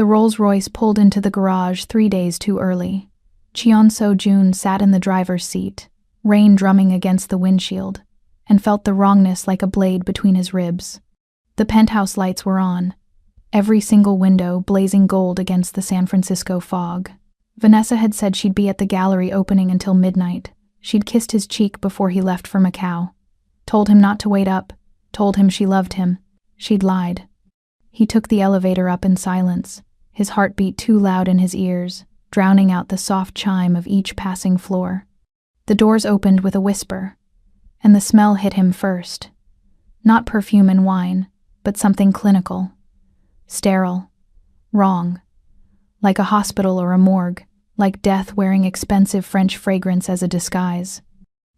The Rolls-Royce pulled into the garage 3 days too early. Cheon So-jun sat in the driver's seat, rain drumming against the windshield, and felt the wrongness like a blade between his ribs. The penthouse lights were on, every single window blazing gold against the San Francisco fog. Vanessa had said she'd be at the gallery opening until midnight. She'd kissed his cheek before he left for Macau. Told him not to wait up, told him she loved him. She'd lied. He took the elevator up in silence, his heartbeat too loud in his ears, drowning out the soft chime of each passing floor. The doors opened with a whisper, and the smell hit him first. Not perfume and wine, but something clinical. Sterile. Wrong. Like a hospital or a morgue, like death wearing expensive French fragrance as a disguise.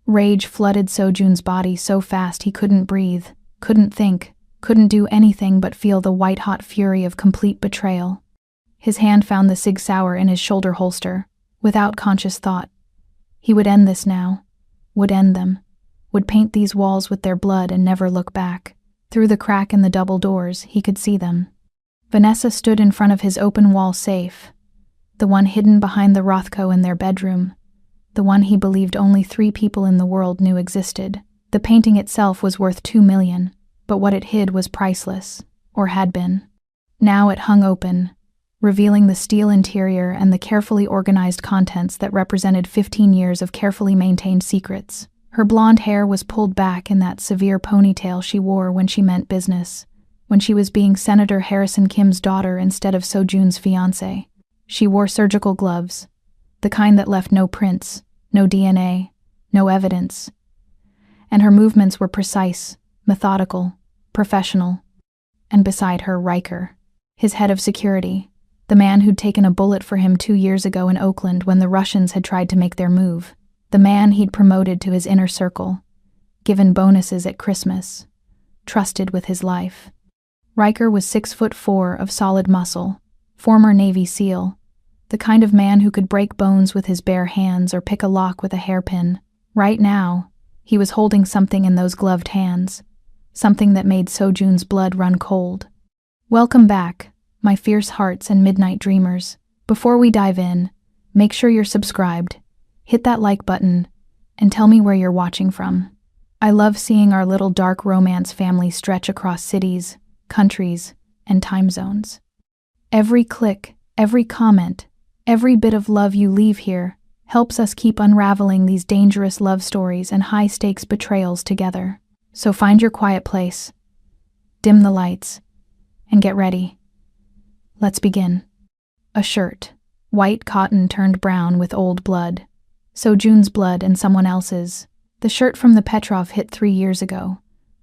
Rage flooded So-jun's body so fast he couldn't breathe, couldn't think, couldn't do anything but feel the white-hot fury of complete betrayal. His hand found the Sig Sauer in his shoulder holster, without conscious thought. He would end this now, would end them, would paint these walls with their blood and never look back. Through the crack in the double doors, he could see them. Vanessa stood in front of his open-wall safe, the one hidden behind the Rothko in their bedroom, the one he believed only 3 people in the world knew existed. The painting itself was worth $2 million, but what it hid was priceless, or had been. Now it hung open, revealing the steel interior and the carefully organized contents that represented 15 years of carefully maintained secrets. Her blonde hair was pulled back in that severe ponytail she wore when she meant business, when she was being Senator Harrison Kim's daughter instead of So-jun's fiancée. She wore surgical gloves, the kind that left no prints, no DNA, no evidence. And her movements were precise, methodical, professional. And beside her, Riker, his head of security, the man who'd taken a bullet for him 2 years ago in Oakland when the Russians had tried to make their move, the man he'd promoted to his inner circle, given bonuses at Christmas, trusted with his life. Riker was 6'4" of solid muscle, former Navy SEAL, the kind of man who could break bones with his bare hands or pick a lock with a hairpin. Right now, he was holding something in those gloved hands, something that made So-jun's blood run cold. Welcome back, my fierce hearts and midnight dreamers. Before we dive in, make sure you're subscribed, hit that like button, and tell me where you're watching from. I love seeing our little dark romance family stretch across cities, countries, and time zones. Every click, every comment, every bit of love you leave here helps us keep unraveling these dangerous love stories and high-stakes betrayals together. So find your quiet place, dim the lights, and get ready. Let's begin. A shirt, white cotton turned brown with old blood. So-jun's blood and someone else's. The shirt from the Petrov hit 3 years ago,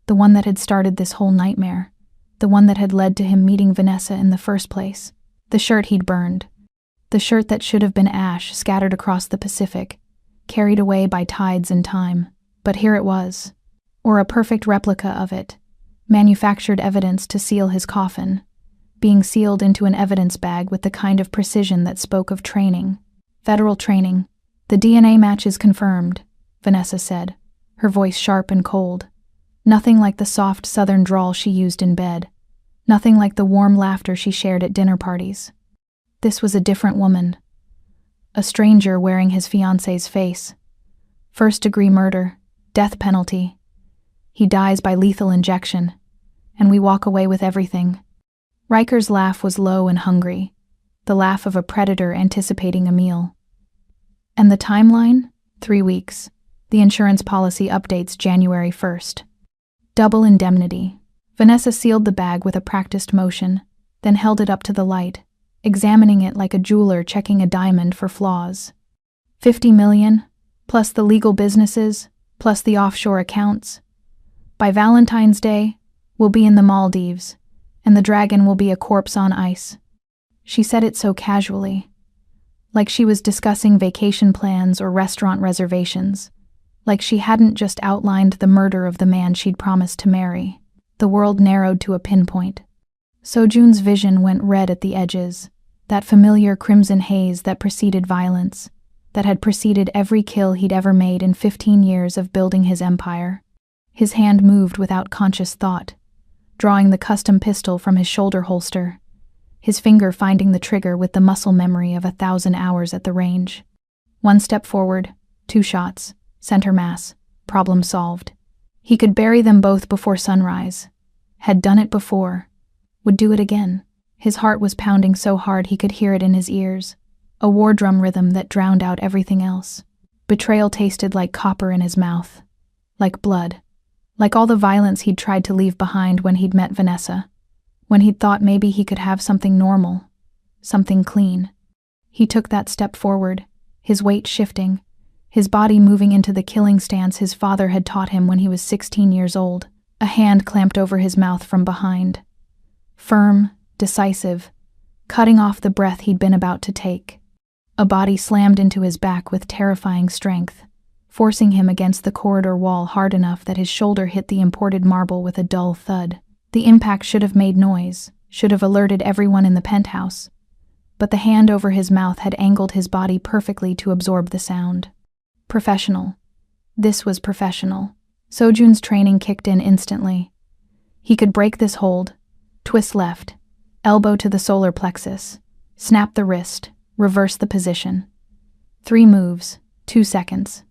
the one that had started this whole nightmare, the one that had led to him meeting Vanessa in the first place. The shirt he'd burned. The shirt that should have been ash scattered across the Pacific, carried away by tides and time. But here it was. Or a perfect replica of it, manufactured evidence to seal his coffin, being sealed into an evidence bag with the kind of precision that spoke of training. Federal training. The DNA match is confirmed, Vanessa said, her voice sharp and cold. Nothing like the soft southern drawl she used in bed. Nothing like the warm laughter she shared at dinner parties. This was a different woman. A stranger wearing his fiancé's face. First-degree murder, death penalty. He dies by lethal injection, and we walk away with everything. Riker's laugh was low and hungry, the laugh of a predator anticipating a meal. And the timeline? 3 weeks. The insurance policy updates January 1st. Double indemnity. Vanessa sealed the bag with a practiced motion, then held it up to the light, examining it like a jeweler checking a diamond for flaws. 50 million, plus the legal businesses, plus the offshore accounts. By Valentine's Day, we'll be in the Maldives, and the dragon will be a corpse on ice. She said it so casually, like she was discussing vacation plans or restaurant reservations, like she hadn't just outlined the murder of the man she'd promised to marry. The world narrowed to a pinpoint. So-jun's vision went red at the edges, that familiar crimson haze that preceded violence, that had preceded every kill he'd ever made in 15 years of building his empire. His hand moved without conscious thought, drawing the custom pistol from his shoulder holster. his finger finding the trigger with the muscle memory of 1,000 hours at the range. One step forward, 2 shots, center mass, problem solved. He could bury them both before sunrise. Had done it before. Would do it again. His heart was pounding so hard he could hear it in his ears, a war drum rhythm that drowned out everything else. Betrayal tasted like copper in his mouth, like blood, like all the violence he'd tried to leave behind when he'd met Vanessa, when he'd thought maybe he could have something normal, something clean. He took that step forward, his weight shifting, his body moving into the killing stance his father had taught him when he was 16 years old. A hand clamped over his mouth from behind. Firm, decisive, cutting off the breath he'd been about to take. A body slammed into his back with terrifying strength, forcing him against the corridor wall hard enough that his shoulder hit the imported marble with a dull thud. The impact should have made noise, should have alerted everyone in the penthouse, but the hand over his mouth had angled his body perfectly to absorb the sound. Professional. This was professional. Sojun's training kicked in instantly. He could break this hold, twist left, elbow to the solar plexus, snap the wrist, reverse the position. 3 moves, 2 seconds.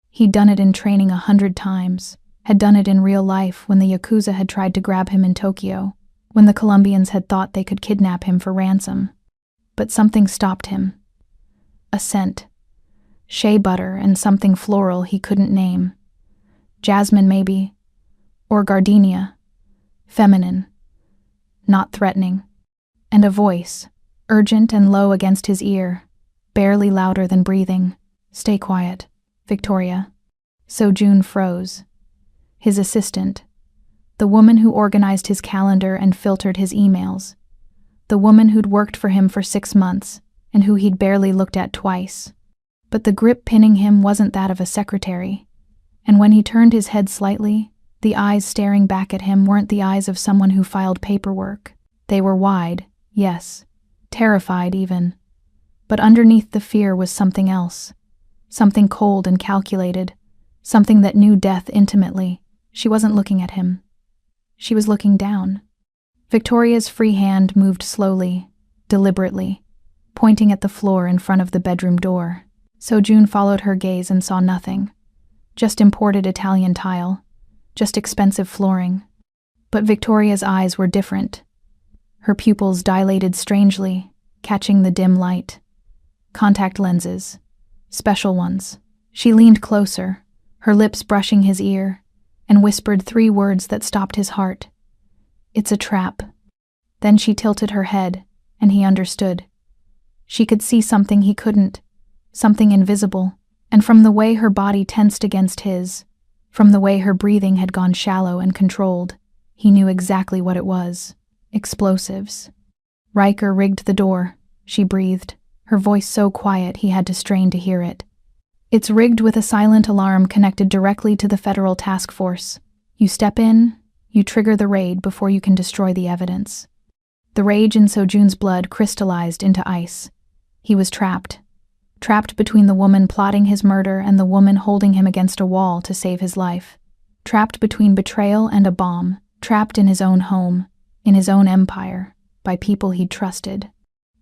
He'd done it in training 100 times, had done it in real life when the Yakuza had tried to grab him in Tokyo, when the Colombians had thought they could kidnap him for ransom. But something stopped him. A scent. Shea butter and something floral he couldn't name. Jasmine maybe, or gardenia. Feminine. Not threatening. And a voice, urgent and low against his ear, barely louder than breathing. Stay quiet, Victoria. Sojun froze. His assistant. The woman who organized his calendar and filtered his emails. The woman who'd worked for him for 6 months, and who he'd barely looked at twice. But the grip pinning him wasn't that of a secretary. And when he turned his head slightly, the eyes staring back at him weren't the eyes of someone who filed paperwork. They were wide, yes, terrified even. But underneath the fear was something else. Something cold and calculated. Something that knew death intimately. She wasn't looking at him. She was looking down. Victoria's free hand moved slowly, deliberately, pointing at the floor in front of the bedroom door. Sojun followed her gaze and saw nothing. Just imported Italian tile. Just expensive flooring. But Victoria's eyes were different. Her pupils dilated strangely, catching the dim light. Contact lenses. Special ones. She leaned closer, her lips brushing his ear, and whispered 3 words that stopped his heart. It's a trap. Then she tilted her head, and he understood. She could see something he couldn't, something invisible, and from the way her body tensed against his, from the way her breathing had gone shallow and controlled, he knew exactly what it was. Explosives. Riker rigged the door, she breathed, her voice so quiet he had to strain to hear it. It's rigged with a silent alarm connected directly to the federal task force. You step in, you trigger the raid before you can destroy the evidence. The rage in Sojun's blood crystallized into ice. He was trapped. Trapped between the woman plotting his murder and the woman holding him against a wall to save his life. Trapped between betrayal and a bomb. Trapped in his own home, in his own empire, by people he'd trusted.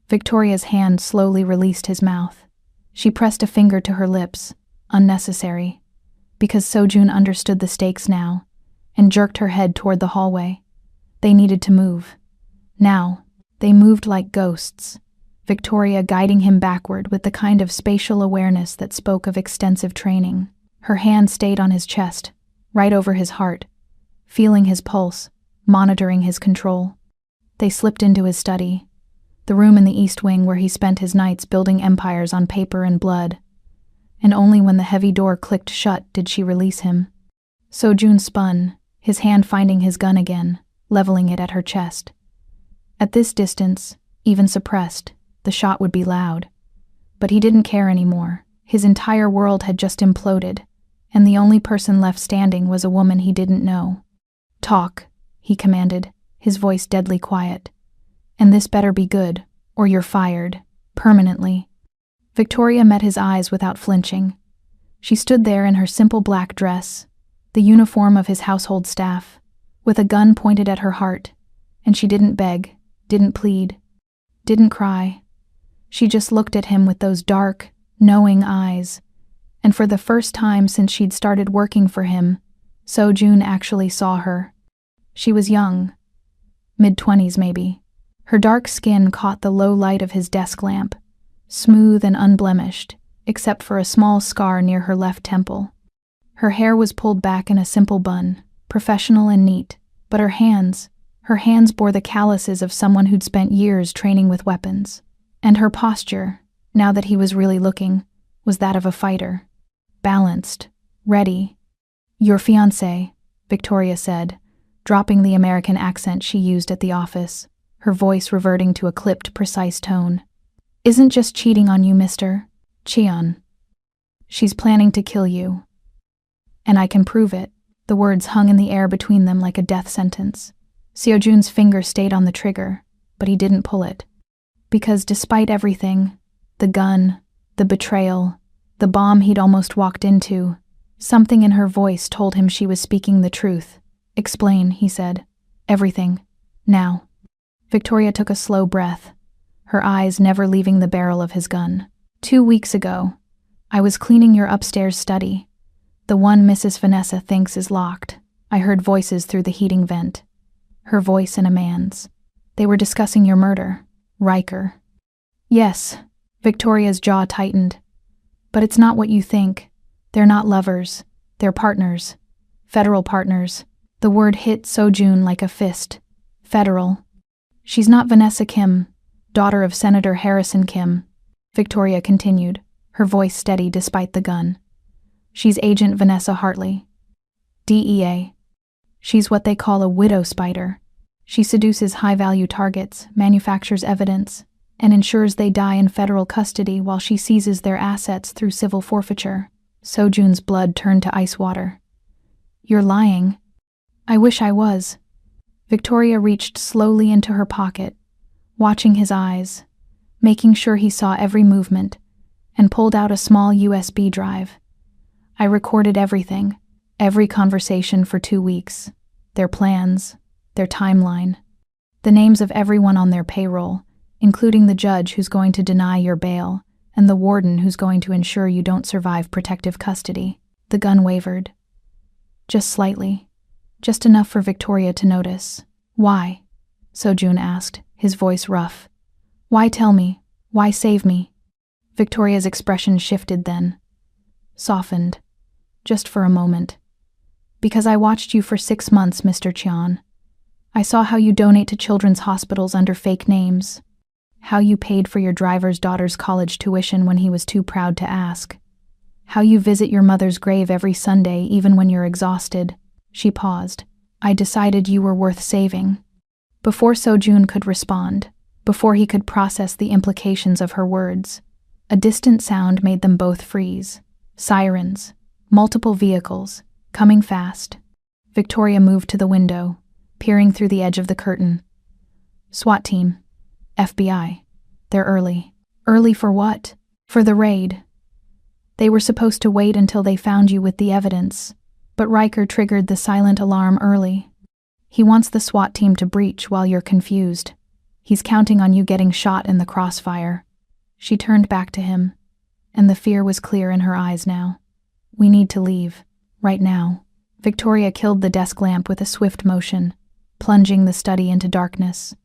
Victoria's hand slowly released his mouth. She pressed a finger to her lips, unnecessary, because Sojun understood the stakes now, and jerked her head toward the hallway. They needed to move. Now, they moved like ghosts, Victoria guiding him backward with the kind of spatial awareness that spoke of extensive training. Her hand stayed on his chest, right over his heart, feeling his pulse, monitoring his control. They slipped into his study, the room in the East Wing where he spent his nights building empires on paper and blood. And only when the heavy door clicked shut did she release him. Sojun spun, his hand finding his gun again, leveling it at her chest. At this distance, even suppressed, the shot would be loud. But he didn't care anymore. His entire world had just imploded, and the only person left standing was a woman he didn't know. Talk, he commanded, his voice deadly quiet. And this better be good, or you're fired, permanently. Victoria met his eyes without flinching. She stood there in her simple black dress, the uniform of his household staff, with a gun pointed at her heart, and she didn't beg, didn't plead. Didn't cry. She just looked at him with those dark, knowing eyes. And for the first time since she'd started working for him, Seo-jun actually saw her. She was young. Mid-20s maybe. Her dark skin caught the low light of his desk lamp, smooth and unblemished, except for a small scar near her left temple. Her hair was pulled back in a simple bun, professional and neat, but her hands bore the calluses of someone who'd spent years training with weapons. And her posture, now that he was really looking, was that of a fighter. Balanced, ready. "Your fiancé," Victoria said, dropping the American accent she used at the office, her voice reverting to a clipped, precise tone. "Isn't just cheating on you, Mr. Cheon. She's planning to kill you. And I can prove it." The words hung in the air between them like a death sentence. Seo-jun's finger stayed on the trigger, but he didn't pull it. Because despite everything, the gun, the betrayal, the bomb he'd almost walked into, something in her voice told him she was speaking the truth. "Explain," he said. "Everything. Now." Victoria took a slow breath, her eyes never leaving the barrel of his gun. 2 weeks ago, I was cleaning your upstairs study. The one Mrs. Vanessa thinks is locked. I heard voices through the heating vent. Her voice and a man's. They were discussing your murder, Riker. "Yes," Victoria's jaw tightened. "But it's not what you think. They're not lovers. They're partners. Federal partners." The word hit Seo-jun like a fist. Federal. "She's not Vanessa Kim, daughter of Senator Harrison Kim," Victoria continued, her voice steady despite the gun. "She's Agent Vanessa Hartley. DEA. She's what they call a widow spider. She seduces high-value targets, manufactures evidence, and ensures they die in federal custody while she seizes their assets through civil forfeiture." Seo-jun's blood turned to ice water. "You're lying." "I wish I was." Victoria reached slowly into her pocket, watching his eyes, making sure he saw every movement, and pulled out a small USB drive. "I recorded everything, every conversation for 2 weeks. Their plans, their timeline, the names of everyone on their payroll, including the judge who's going to deny your bail, and the warden who's going to ensure you don't survive protective custody." The gun wavered. Just slightly. Just enough for Victoria to notice. "Why?" Seo-jun asked, his voice rough. "Why tell me? Why save me?" Victoria's expression shifted then. Softened. Just for a moment. "Because I watched you for 6 months, Mr. Cheon. I saw how you donate to children's hospitals under fake names. How you paid for your driver's daughter's college tuition when he was too proud to ask. How you visit your mother's grave every Sunday even when you're exhausted." She paused. "I decided you were worth saving." Before Seo-jun could respond, before he could process the implications of her words, a distant sound made them both freeze. Sirens. Multiple vehicles. Coming fast. Victoria moved to the window, peering through the edge of the curtain. "SWAT team. FBI. They're early." "Early for what?" "For the raid. They were supposed to wait until they found you with the evidence, but Riker triggered the silent alarm early. He wants the SWAT team to breach while you're confused. He's counting on you getting shot in the crossfire." She turned back to him, and the fear was clear in her eyes now. "We need to leave. Right now." Victoria killed the desk lamp with a swift motion, plunging the study into darkness.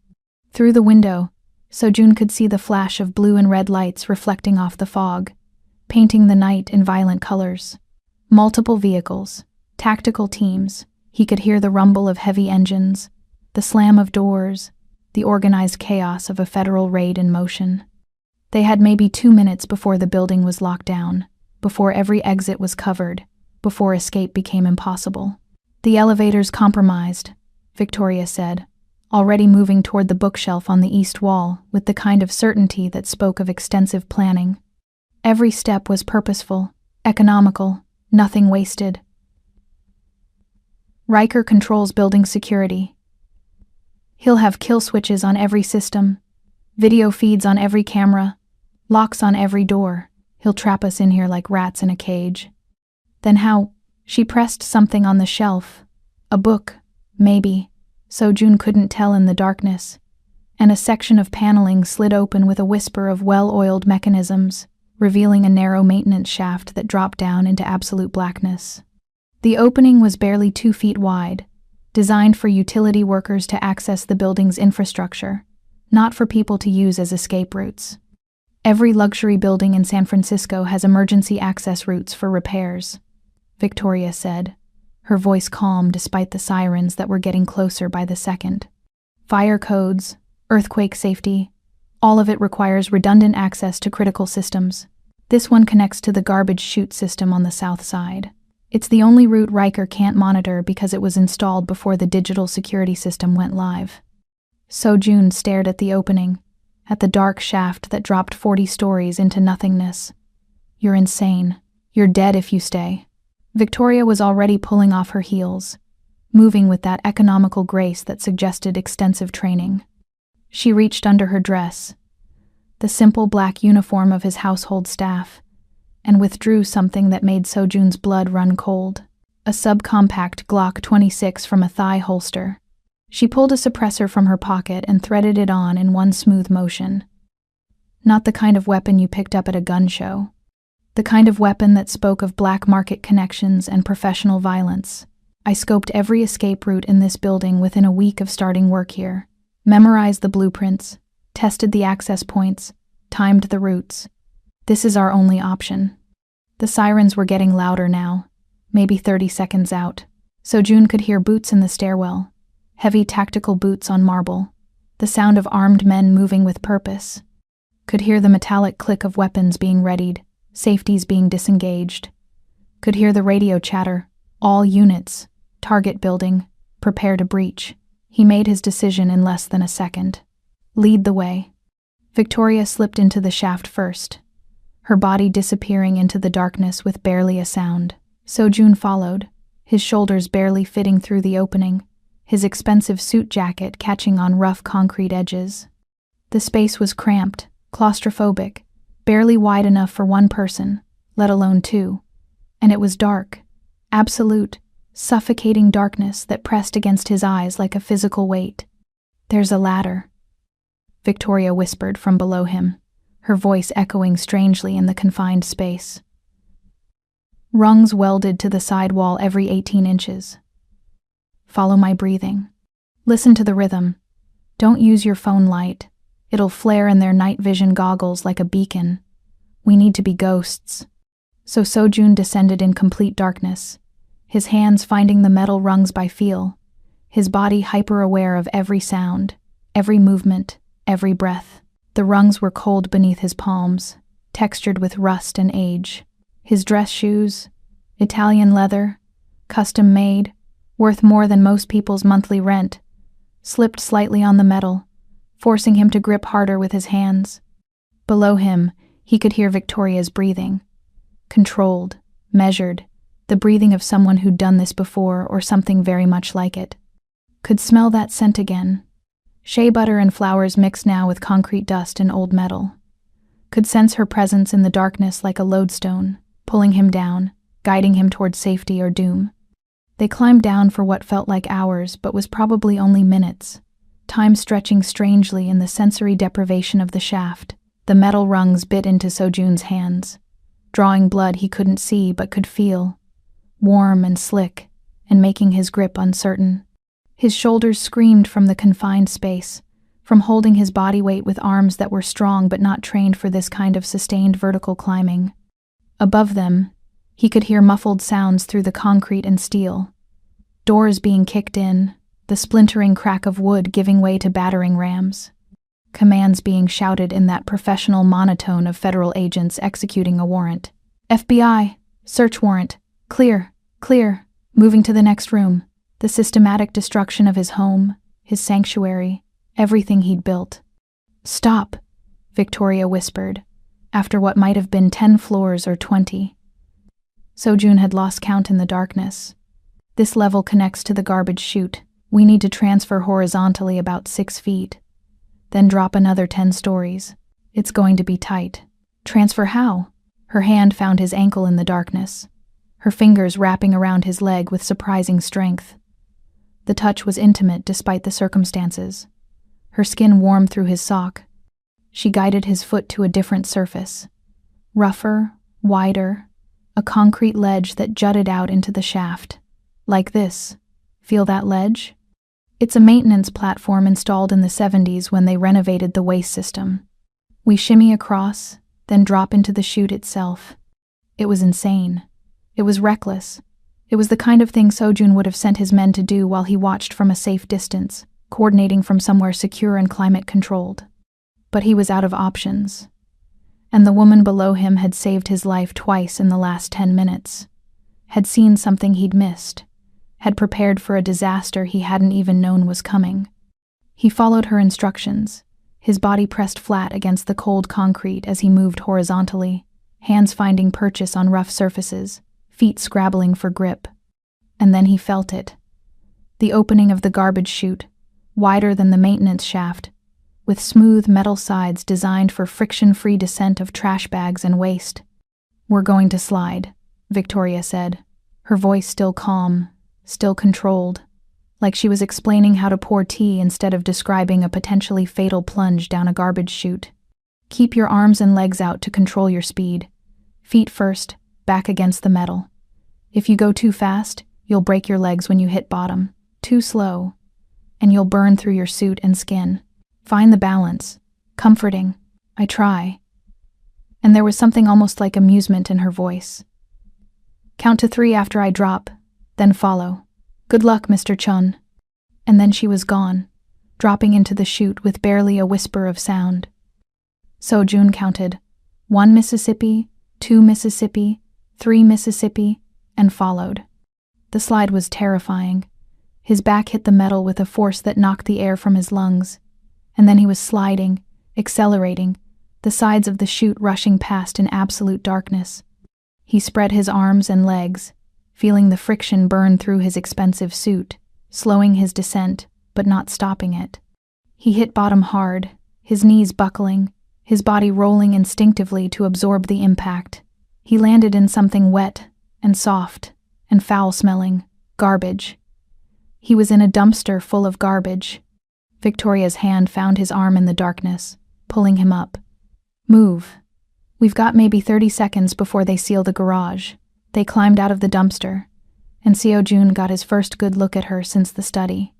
Through the window, Seo-jun could see the flash of blue and red lights reflecting off the fog, painting the night in violent colors. Multiple vehicles, tactical teams. He could hear the rumble of heavy engines, the slam of doors, the organized chaos of a federal raid in motion. They had maybe 2 minutes before the building was locked down, before every exit was covered, before escape became impossible. "The elevator's compromised," Victoria said, already moving toward the bookshelf on the east wall with the kind of certainty that spoke of extensive planning. Every step was purposeful, economical, nothing wasted. "Riker controls building security. He'll have kill switches on every system, video feeds on every camera, locks on every door. He'll trap us in here like rats in a cage." "Then how?" She pressed something on the shelf. A book, maybe. Seo-jun couldn't tell in the darkness. and a section of paneling slid open with a whisper of well-oiled mechanisms, revealing a narrow maintenance shaft that dropped down into absolute blackness. The opening was barely 2 feet wide, designed for utility workers to access the building's infrastructure, not for people to use as escape routes. Every luxury building in San Francisco has emergency access routes for repairs, Victoria said, her voice calm despite the sirens that were getting closer by the second. Fire codes, earthquake safety, all of it requires redundant access to critical systems. This one connects to the garbage chute system on the south side. It's the only route Riker can't monitor because it was installed before the digital security system went live. Sojun stared at the opening, at the dark shaft that dropped 40 stories into nothingness. You're insane. You're dead if you stay. Victoria was already pulling off her heels, moving with that economical grace that suggested extensive training. She reached under her dress, the simple black uniform of his household staff, and withdrew something that made Sojun's blood run cold, a subcompact Glock 26 from a thigh holster. She pulled a suppressor from her pocket and threaded it on in one smooth motion. Not the kind of weapon you picked up at a gun show. The kind of weapon that spoke of black market connections and professional violence. I scoped every escape route in this building within a week of starting work here, memorized the blueprints, tested the access points, timed the routes. This is our only option. The sirens were getting louder now, maybe 30 seconds out. Sojun could hear boots in the stairwell, heavy tactical boots on marble, the sound of armed men moving with purpose. Could hear the metallic click of weapons being readied, safeties being disengaged. Could hear the radio chatter, all units, target building, prepare to breach. He made his decision in less than a second. Lead the way. Victoria slipped into the shaft first, her body disappearing into the darkness with barely a sound. Sojun followed, his shoulders barely fitting through the opening, his expensive suit jacket catching on rough concrete edges. The space was cramped, claustrophobic, barely wide enough for one person, let alone two, and it was dark, absolute, suffocating darkness that pressed against his eyes like a physical weight. "There's a ladder," Victoria whispered from below him, her voice echoing strangely in the confined space. Rungs welded to the side wall every 18 inches. Follow my breathing. Listen to the rhythm. Don't use your phone light. It'll flare in their night vision goggles like a beacon. We need to be ghosts. So Sojun descended in complete darkness, his hands finding the metal rungs by feel, his body hyper-aware of every sound, every movement, every breath. The rungs were cold beneath his palms, textured with rust and age. His dress shoes, Italian leather, custom-made, worth more than most people's monthly rent, slipped slightly on the metal, forcing him to grip harder with his hands. Below him, he could hear Victoria's breathing. Controlled, measured, the breathing of someone who'd done this before or something very much like it. Could smell that scent again. Shea butter and flowers mixed now with concrete dust and old metal. Could sense her presence in the darkness like a lodestone, pulling him down, guiding him toward safety or doom. They climbed down for what felt like hours but was probably only minutes, time stretching strangely in the sensory deprivation of the shaft. The metal rungs bit into Sojun's hands, drawing blood he couldn't see but could feel, warm and slick, and making his grip uncertain. His shoulders screamed from the confined space, from holding his body weight with arms that were strong but not trained for this kind of sustained vertical climbing. Above them, he could hear muffled sounds through the concrete and steel. Doors being kicked in, the splintering crack of wood giving way to battering rams. Commands being shouted in that professional monotone of federal agents executing a warrant. FBI, search warrant, clear, clear, moving to the next room. The systematic destruction of his home, his sanctuary, everything he'd built. Stop, Victoria whispered, after what might have been 10 floors or 20. Sojun had lost count in the darkness. This level connects to the garbage chute. We need to transfer horizontally about 6 feet. Then drop another 10 stories. It's going to be tight. Transfer how? Her hand found his ankle in the darkness, her fingers wrapping around his leg with surprising strength. The touch was intimate despite the circumstances. her skin warm through his sock. She guided his foot to a different surface. Rougher, wider, a concrete ledge that jutted out into the shaft. Like this. Feel that ledge? It's a maintenance platform installed in the 70s when they renovated the waste system. We shimmy across, then drop into the chute itself. It was insane. It was reckless. It was the kind of thing Sojun would have sent his men to do while he watched from a safe distance, coordinating from somewhere secure and climate-controlled. But he was out of options. And the woman below him had saved his life twice in the last 10 minutes. Had seen something he'd missed. Had prepared for a disaster he hadn't even known was coming. He followed her instructions, his body pressed flat against the cold concrete as he moved horizontally, hands finding purchase on rough surfaces, feet scrabbling for grip. And then he felt it. The opening of the garbage chute, wider than the maintenance shaft, with smooth metal sides designed for friction-free descent of trash bags and waste. "We're going to slide," Victoria said, her voice still calm, still controlled, like she was explaining how to pour tea instead of describing a potentially fatal plunge down a garbage chute. "Keep your arms and legs out to control your speed. Feet first, back against the metal. If you go too fast, you'll break your legs when you hit bottom. Too slow, and you'll burn through your suit and skin. Find the balance. Comforting. I try." And there was something almost like amusement in her voice. "Count to 3 after I drop, then follow. Good luck, Mr. Chun." And then she was gone, dropping into the chute with barely a whisper of sound. Sojun counted 1 Mississippi, 2 Mississippi, 3 Mississippi, and followed. The slide was terrifying. His back hit the metal with a force that knocked the air from his lungs. And then he was sliding, accelerating, the sides of the chute rushing past in absolute darkness. He spread his arms and legs, feeling the friction burn through his expensive suit, slowing his descent, but not stopping it. He hit bottom hard, his knees buckling, his body rolling instinctively to absorb the impact. He landed in something wet and soft and foul-smelling, garbage. He was in a dumpster full of garbage. Victoria's hand found his arm in the darkness, pulling him up. "Move. We've got maybe 30 seconds before they seal the garage." They climbed out of the dumpster, and Seo-jun got his first good look at her since the study.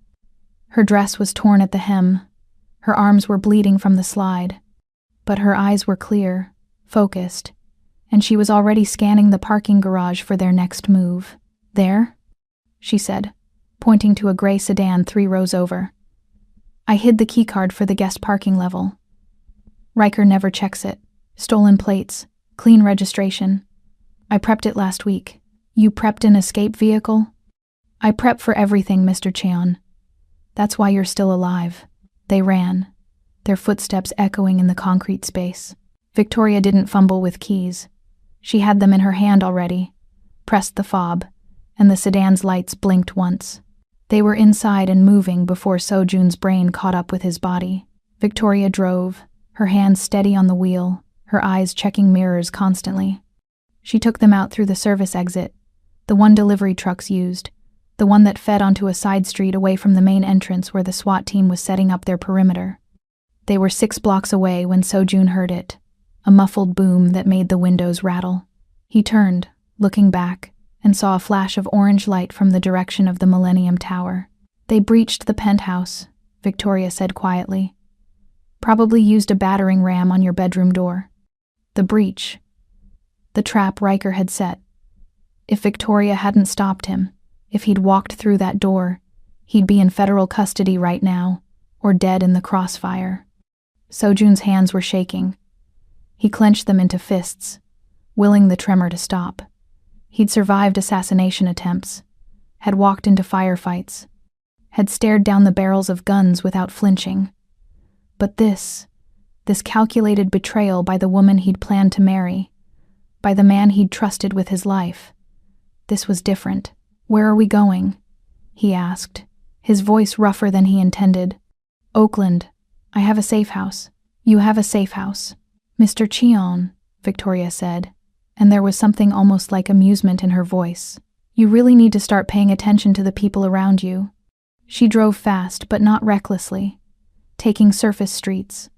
Her dress was torn at the hem, her arms were bleeding from the slide, but her eyes were clear, focused, and she was already scanning the parking garage for their next move. "There?" she said, pointing to a gray sedan 3 rows over. "I hid the keycard for the guest parking level. Riker never checks it. Stolen plates, clean registration. I prepped it last week." "You prepped an escape vehicle?" "I prep for everything, Mr. Cheon. That's why you're still alive." They ran, their footsteps echoing in the concrete space. Victoria didn't fumble with keys. She had them in her hand already, pressed the fob, and the sedan's lights blinked once. They were inside and moving before Sojun's brain caught up with his body. Victoria drove, her hands steady on the wheel, her eyes checking mirrors constantly. She took them out through the service exit, the one delivery trucks used, the one that fed onto a side street away from the main entrance where the SWAT team was setting up their perimeter. They were 6 blocks away when Sojun heard it, a muffled boom that made the windows rattle. He turned, looking back, and saw a flash of orange light from the direction of the Millennium Tower. "They breached the penthouse," Victoria said quietly. "Probably used a battering ram on your bedroom door." The breach. The trap Riker had set. If Victoria hadn't stopped him, if he'd walked through that door, he'd be in federal custody right now, or dead in the crossfire. Sojun's hands were shaking. He clenched them into fists, willing the tremor to stop. He'd survived assassination attempts, had walked into firefights, had stared down the barrels of guns without flinching. But this calculated betrayal by the woman he'd planned to marry, by the man he'd trusted with his life, this was different. "Where are we going?" he asked, his voice rougher than he intended. "Oakland. I have a safe house." "You have a safe house." "Mr. Cheon," Victoria said, and there was something almost like amusement in her voice. "You really need to start paying attention to the people around you." She drove fast, but not recklessly. taking surface streets,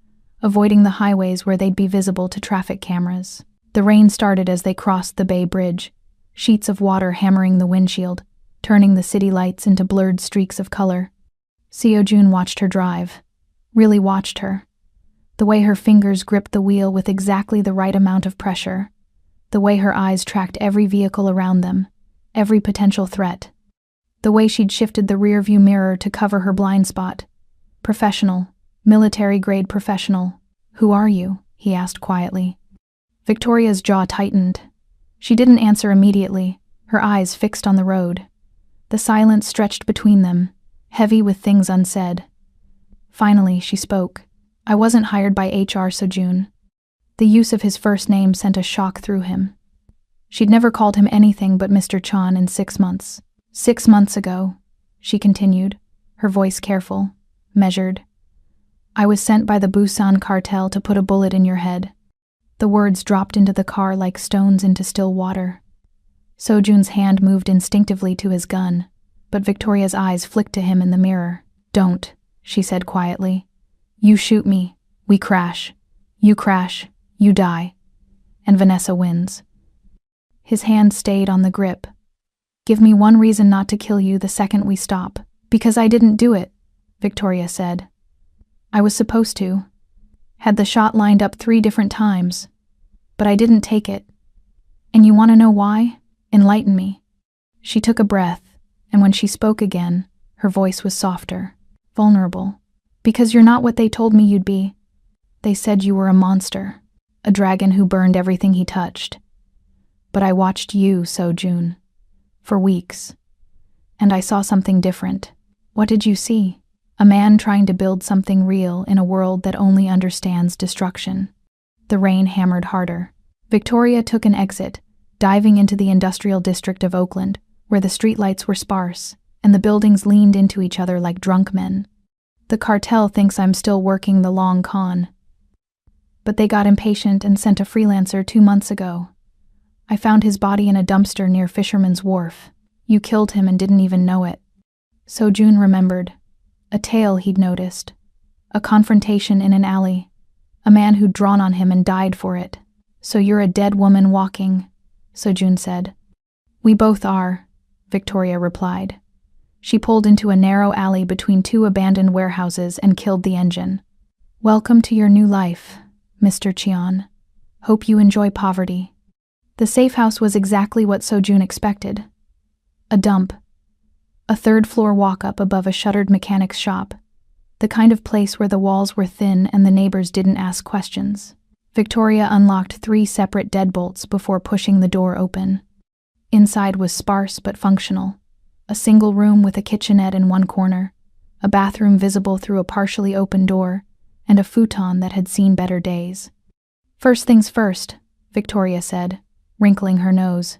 avoiding the highways where they'd be visible to traffic cameras. The rain started as they crossed the Bay Bridge, sheets of water hammering the windshield, turning the city lights into blurred streaks of color. Seo-jun watched her drive. Really watched her. The way her fingers gripped the wheel with exactly the right amount of pressure. The way her eyes tracked every vehicle around them, every potential threat. The way she'd shifted the rearview mirror to cover her blind spot. Professional, military-grade professional. "Who are you?" he asked quietly. Victoria's jaw tightened. She didn't answer immediately, her eyes fixed on the road. The silence stretched between them, heavy with things unsaid. Finally, she spoke. "I wasn't hired by HR Seo-jun." The use of his first name sent a shock through him. She'd never called him anything but Mr. Chan in 6 months. 6 months ago, she continued, her voice careful, measured. "I was sent by the Busan cartel to put a bullet in your head." The words dropped into the car like stones into still water. Seo-jun's hand moved instinctively to his gun, but Victoria's eyes flicked to him in the mirror. "Don't," she said quietly. "You shoot me, we crash. You crash, you die. And Vanessa wins." His hand stayed on the grip. "Give me one reason not to kill you the second we stop." "Because I didn't do it," Victoria said. "I was supposed to. Had the shot lined up 3 different times. But I didn't take it. And you want to know why? Enlighten me." She took a breath, and when she spoke again, her voice was softer, vulnerable. "Because you're not what they told me you'd be. They said you were a monster, a dragon who burned everything he touched. But I watched you, Seo-jun, for weeks. And I saw something different." "What did you see?" "A man trying to build something real in a world that only understands destruction." The rain hammered harder. Victoria took an exit, diving into the industrial district of Oakland, where the streetlights were sparse, and the buildings leaned into each other like drunk men. "The cartel thinks I'm still working the long con. But they got impatient and sent a freelancer 2 months ago. I found his body in a dumpster near Fisherman's Wharf. You killed him and didn't even know it." Seo-jun remembered. A tale he'd noticed. A confrontation in an alley. A man who'd drawn on him and died for it. "So you're a dead woman walking," Seo-jun said. "We both are," Victoria replied. She pulled into a narrow alley between 2 abandoned warehouses and killed the engine. "Welcome to your new life, Mr. Cheon. Hope you enjoy poverty." The safe house was exactly what Seo-jun expected. A dump. A 3rd-floor walk-up above a shuttered mechanic's shop. The kind of place where the walls were thin and the neighbors didn't ask questions. Victoria unlocked 3 separate deadbolts before pushing the door open. Inside was sparse but functional. A single room with a kitchenette in one corner, a bathroom visible through a partially open door, and a futon that had seen better days. "First things first," Victoria said, wrinkling her nose.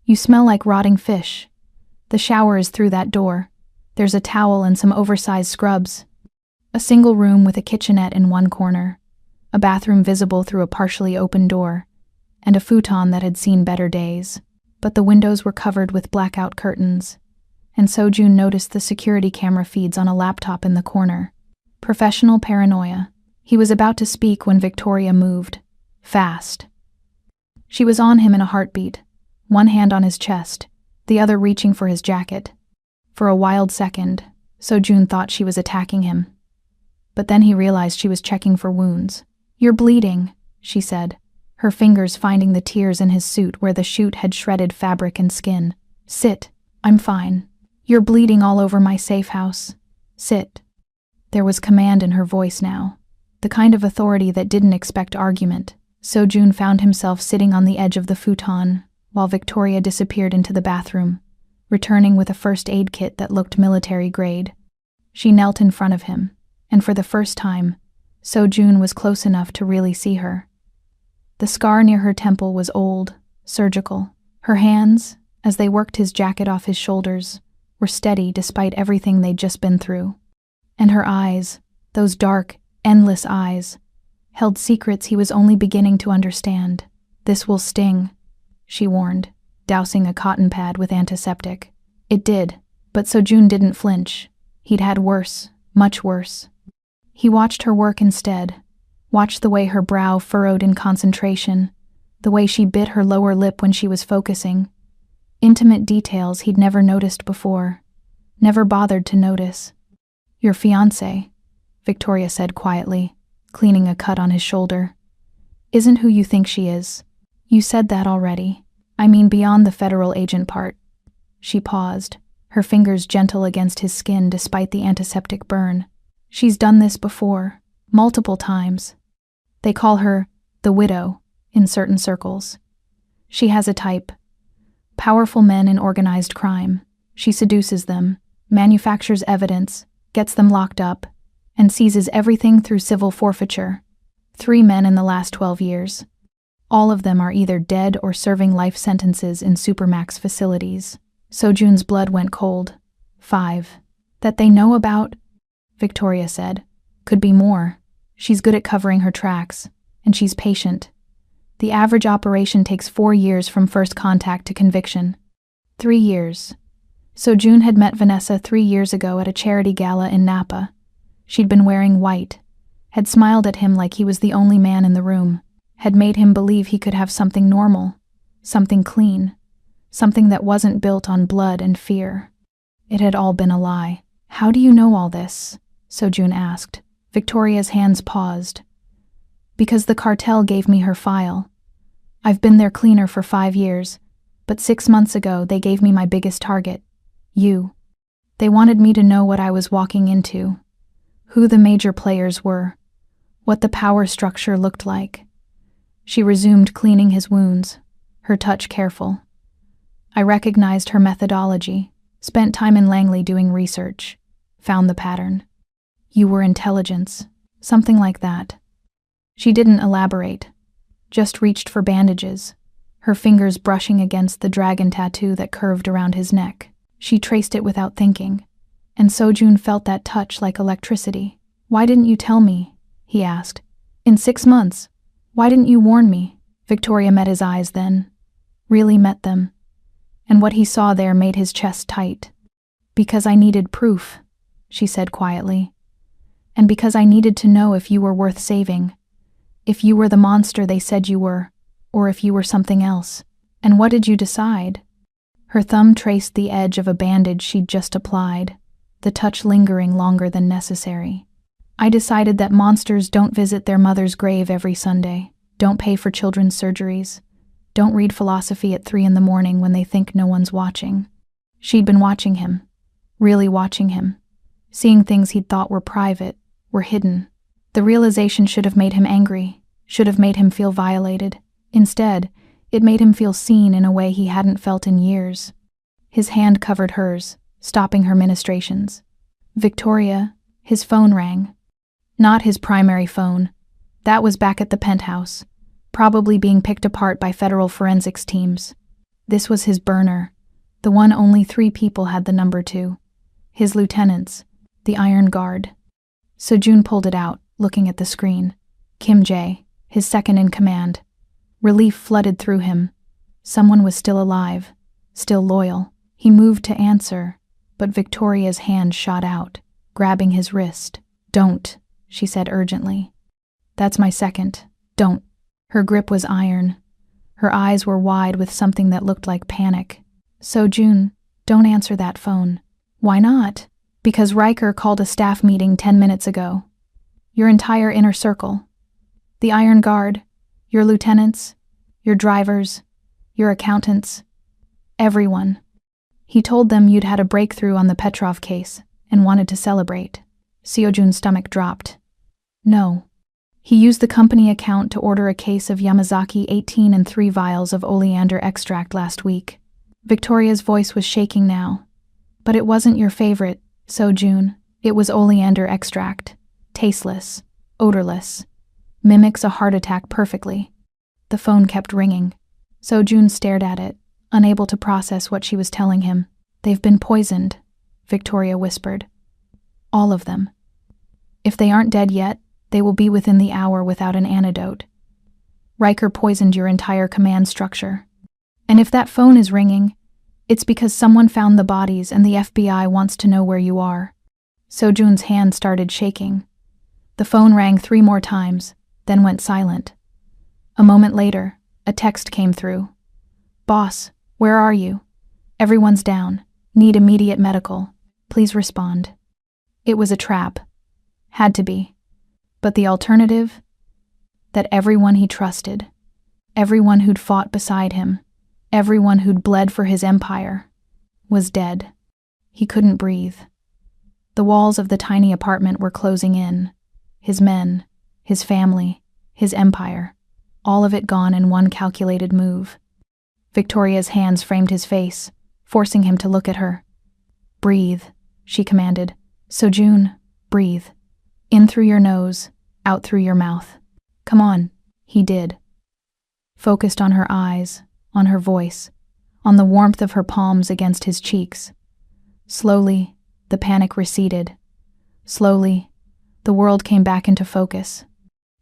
"You smell like rotting fish. The shower is through that door. There's a towel and some oversized scrubs." A single room with a kitchenette in one corner, a bathroom visible through a partially open door, and a futon that had seen better days. But the windows were covered with blackout curtains, and Seo-jun noticed the security camera feeds on a laptop in the corner. Professional paranoia. He was about to speak when Victoria moved. Fast. She was on him in a heartbeat, one hand on his chest, the other reaching for his jacket. For a wild second, Seo-jun thought she was attacking him. But then he realized she was checking for wounds. "You're bleeding," she said, her fingers finding the tears in his suit where the shoot had shredded fabric and skin. "Sit. I'm fine. You're bleeding all over my safe house. Sit." There was command in her voice now, the kind of authority that didn't expect argument. Seo-jun found himself sitting on the edge of the futon, while Victoria disappeared into the bathroom, returning with a first aid kit that looked military grade. She knelt in front of him, and for the first time, Seo-jun was close enough to really see her. The scar near her temple was old, surgical. Her hands, as they worked his jacket off his shoulders, were steady despite everything they'd just been through. And her eyes, those dark, endless eyes, held secrets he was only beginning to understand. "This will sting," she warned, dousing a cotton pad with antiseptic. It did, but Seo-jun didn't flinch. He'd had worse, much worse. He watched her work instead, watched the way her brow furrowed in concentration, the way she bit her lower lip when she was focusing. Intimate details he'd never noticed before, never bothered to notice. "Your fiancée," Victoria said quietly, cleaning a cut on his shoulder, "isn't who you think she is. You said that already. I mean beyond the federal agent part." She paused, her fingers gentle against his skin despite the antiseptic burn. "She's done this before, multiple times. They call her the widow in certain circles. She has a type. Powerful men in organized crime. She seduces them, manufactures evidence, gets them locked up, and seizes everything through civil forfeiture. 3 men in the last 12 years. All of them are either dead or serving life sentences in supermax facilities." Sojun's blood went cold. 5. "That they know about?" Victoria said. "Could be more. She's good at covering her tracks, and she's patient. The average operation takes 4 years from first contact to conviction." 3 years. Sojun had met Vanessa 3 years ago at a charity gala in Napa. She'd been wearing white, had smiled at him like he was the only man in the room, had made him believe he could have something normal, something clean, something that wasn't built on blood and fear. It had all been a lie. "How do you know all this?" Sojun asked. Victoria's hands paused. "Because the cartel gave me her file. I've been their cleaner for 5 years, but 6 months ago they gave me my biggest target, you. They wanted me to know what I was walking into, who the major players were, what the power structure looked like." She resumed cleaning his wounds, her touch careful. "I recognized her methodology, spent time in Langley doing research, found the pattern. You were intelligence, something like that." She didn't elaborate, just reached for bandages, her fingers brushing against the dragon tattoo that curved around his neck. She traced it without thinking, and Sojun felt that touch like electricity. "Why didn't you tell me?" he asked. "In 6 months. Why didn't you warn me?" Victoria met his eyes then, really met them, and what he saw there made his chest tight. "Because I needed proof," she said quietly. "And because I needed to know if you were worth saving, if you were the monster they said you were, or if you were something else." "And what did you decide?" Her thumb traced the edge of a bandage she'd just applied, the touch lingering longer than necessary. "I decided that monsters don't visit their mother's grave every Sunday, don't pay for children's surgeries, don't read philosophy at 3 in the morning when they think no one's watching." She'd been watching him, really watching him, seeing things he'd thought were private, were hidden. The realization should have made him angry, should have made him feel violated. Instead, it made him feel seen in a way he hadn't felt in years. His hand covered hers, stopping her ministrations. "Victoria," his phone rang. Not his primary phone. That was back at the penthouse, probably being picked apart by federal forensics teams. This was his burner, the one only 3 people had the number to. His lieutenants, the Iron Guard. Sojun pulled it out, looking at the screen. Kim Jae, his second in command. Relief flooded through him. Someone was still alive, still loyal. He moved to answer, but Victoria's hand shot out, grabbing his wrist. "Don't," she said urgently. "That's my second. Don't." Her grip was iron. Her eyes were wide with something that looked like panic. "Sojun, don't answer that phone." "Why not?" "Because Riker called a staff meeting 10 minutes ago. Your entire inner circle. The Iron Guard, your lieutenants, your drivers, your accountants, everyone. He told them you'd had a breakthrough on the Petrov case and wanted to celebrate." Seojun's stomach dropped. "No." He used the company account to order a case of Yamazaki 18 and 3 vials of oleander extract last week. Victoria's voice was shaking now. "But it wasn't your favorite, Sojun. It was oleander extract. Tasteless, odorless. Mimics a heart attack perfectly." The phone kept ringing. Sojun stared at it, unable to process what she was telling him. "They've been poisoned," Victoria whispered. "All of them. If they aren't dead yet, they will be within the hour without an antidote. Riker poisoned your entire command structure. And if that phone is ringing, it's because someone found the bodies and the FBI wants to know where you are." Sojun's hand started shaking. The phone rang 3 more times, then went silent. A moment later, a text came through. "Boss, where are you? Everyone's down. Need immediate medical. Please respond." It was a trap. Had to be. But the alternative? That everyone he trusted, everyone who'd fought beside him, everyone who'd bled for his empire, was dead. He couldn't breathe. The walls of the tiny apartment were closing in. His men, his family, his empire, all of it gone in one calculated move. Victoria's hands framed his face, forcing him to look at her. "Breathe," she commanded. "Sojun, breathe. In through your nose, out through your mouth. Come on." He did. Focused on her eyes, on her voice, on the warmth of her palms against his cheeks. Slowly, the panic receded. Slowly, the world came back into focus.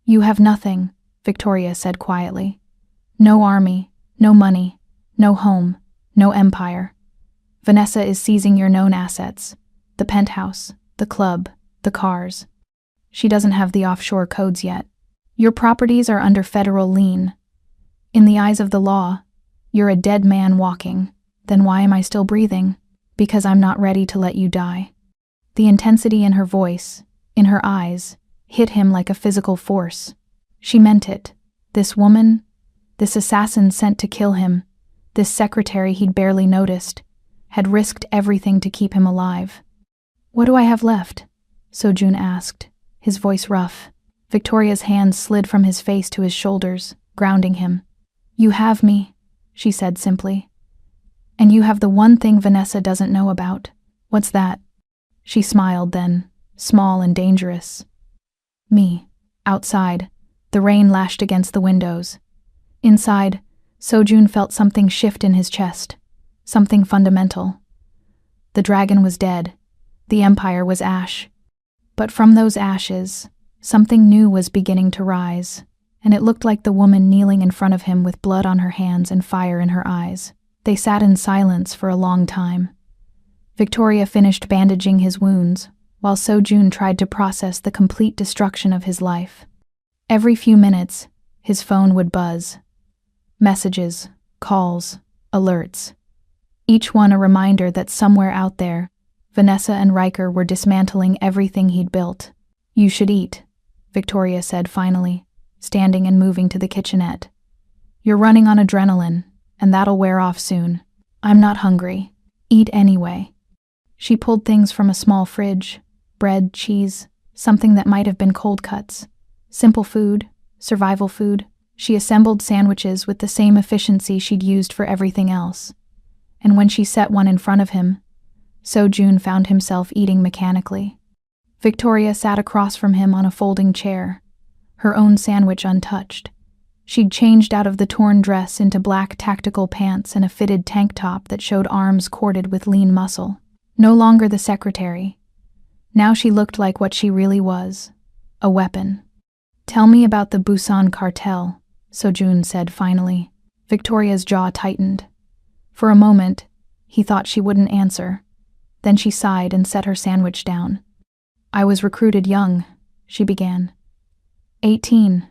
"You have nothing," Victoria said quietly. "No army, no money, no home, no empire. Vanessa is seizing your known assets, the penthouse, the club, the cars. She doesn't have the offshore codes yet. Your properties are under federal lien. In the eyes of the law, you're a dead man walking. Then why am I still breathing? Because I'm not ready to let you die." The intensity in her voice, in her eyes, hit him like a physical force. She meant it. This woman, this assassin sent to kill him, this secretary he'd barely noticed, had risked everything to keep him alive. "What do I have left?" Sojun asked, his voice rough. Victoria's hands slid from his face to his shoulders, grounding him. "You have me," she said simply. "And you have the one thing Vanessa doesn't know about. What's that?" She smiled then, small and dangerous. "Me." Outside, the rain lashed against the windows. Inside, Sojun felt something shift in his chest, something fundamental. The dragon was dead. The empire was ash. But from those ashes, something new was beginning to rise, and it looked like the woman kneeling in front of him with blood on her hands and fire in her eyes. They sat in silence for a long time. Victoria finished bandaging his wounds, while Sojun tried to process the complete destruction of his life. Every few minutes, his phone would buzz. Messages, calls, alerts. Each one a reminder that somewhere out there, Vanessa and Riker were dismantling everything he'd built. "You should eat," Victoria said finally, standing and moving to the kitchenette. "You're running on adrenaline, and that'll wear off soon." "I'm not hungry. Eat anyway." She pulled things from a small fridge, bread, cheese, something that might have been cold cuts. Simple food, survival food. She assembled sandwiches with the same efficiency she'd used for everything else. And when she set one in front of him, Sojun found himself eating mechanically. Victoria sat across from him on a folding chair, her own sandwich untouched. She'd changed out of the torn dress into black tactical pants and a fitted tank top that showed arms corded with lean muscle. No longer the secretary. Now she looked like what she really was, a weapon. "Tell me about the Busan cartel," Sojun said finally. Victoria's jaw tightened. For a moment, he thought she wouldn't answer. Then she sighed and set her sandwich down. "I was recruited young," she began. 18.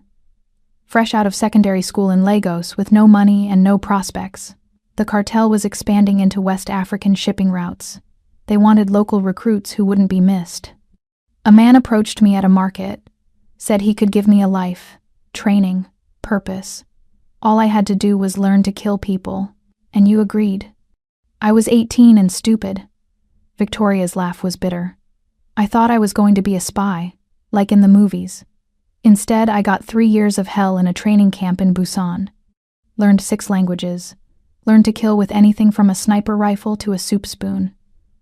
Fresh out of secondary school in Lagos with no money and no prospects. The cartel was expanding into West African shipping routes. They wanted local recruits who wouldn't be missed. A man approached me at a market, said he could give me a life, training, purpose. All I had to do was learn to kill people, and you agreed. I was 18 and stupid. Victoria's laugh was bitter. I thought I was going to be a spy, like in the movies. Instead, I got 3 years of hell in a training camp in Busan. Learned 6 languages. Learned to kill with anything from a sniper rifle to a soup spoon.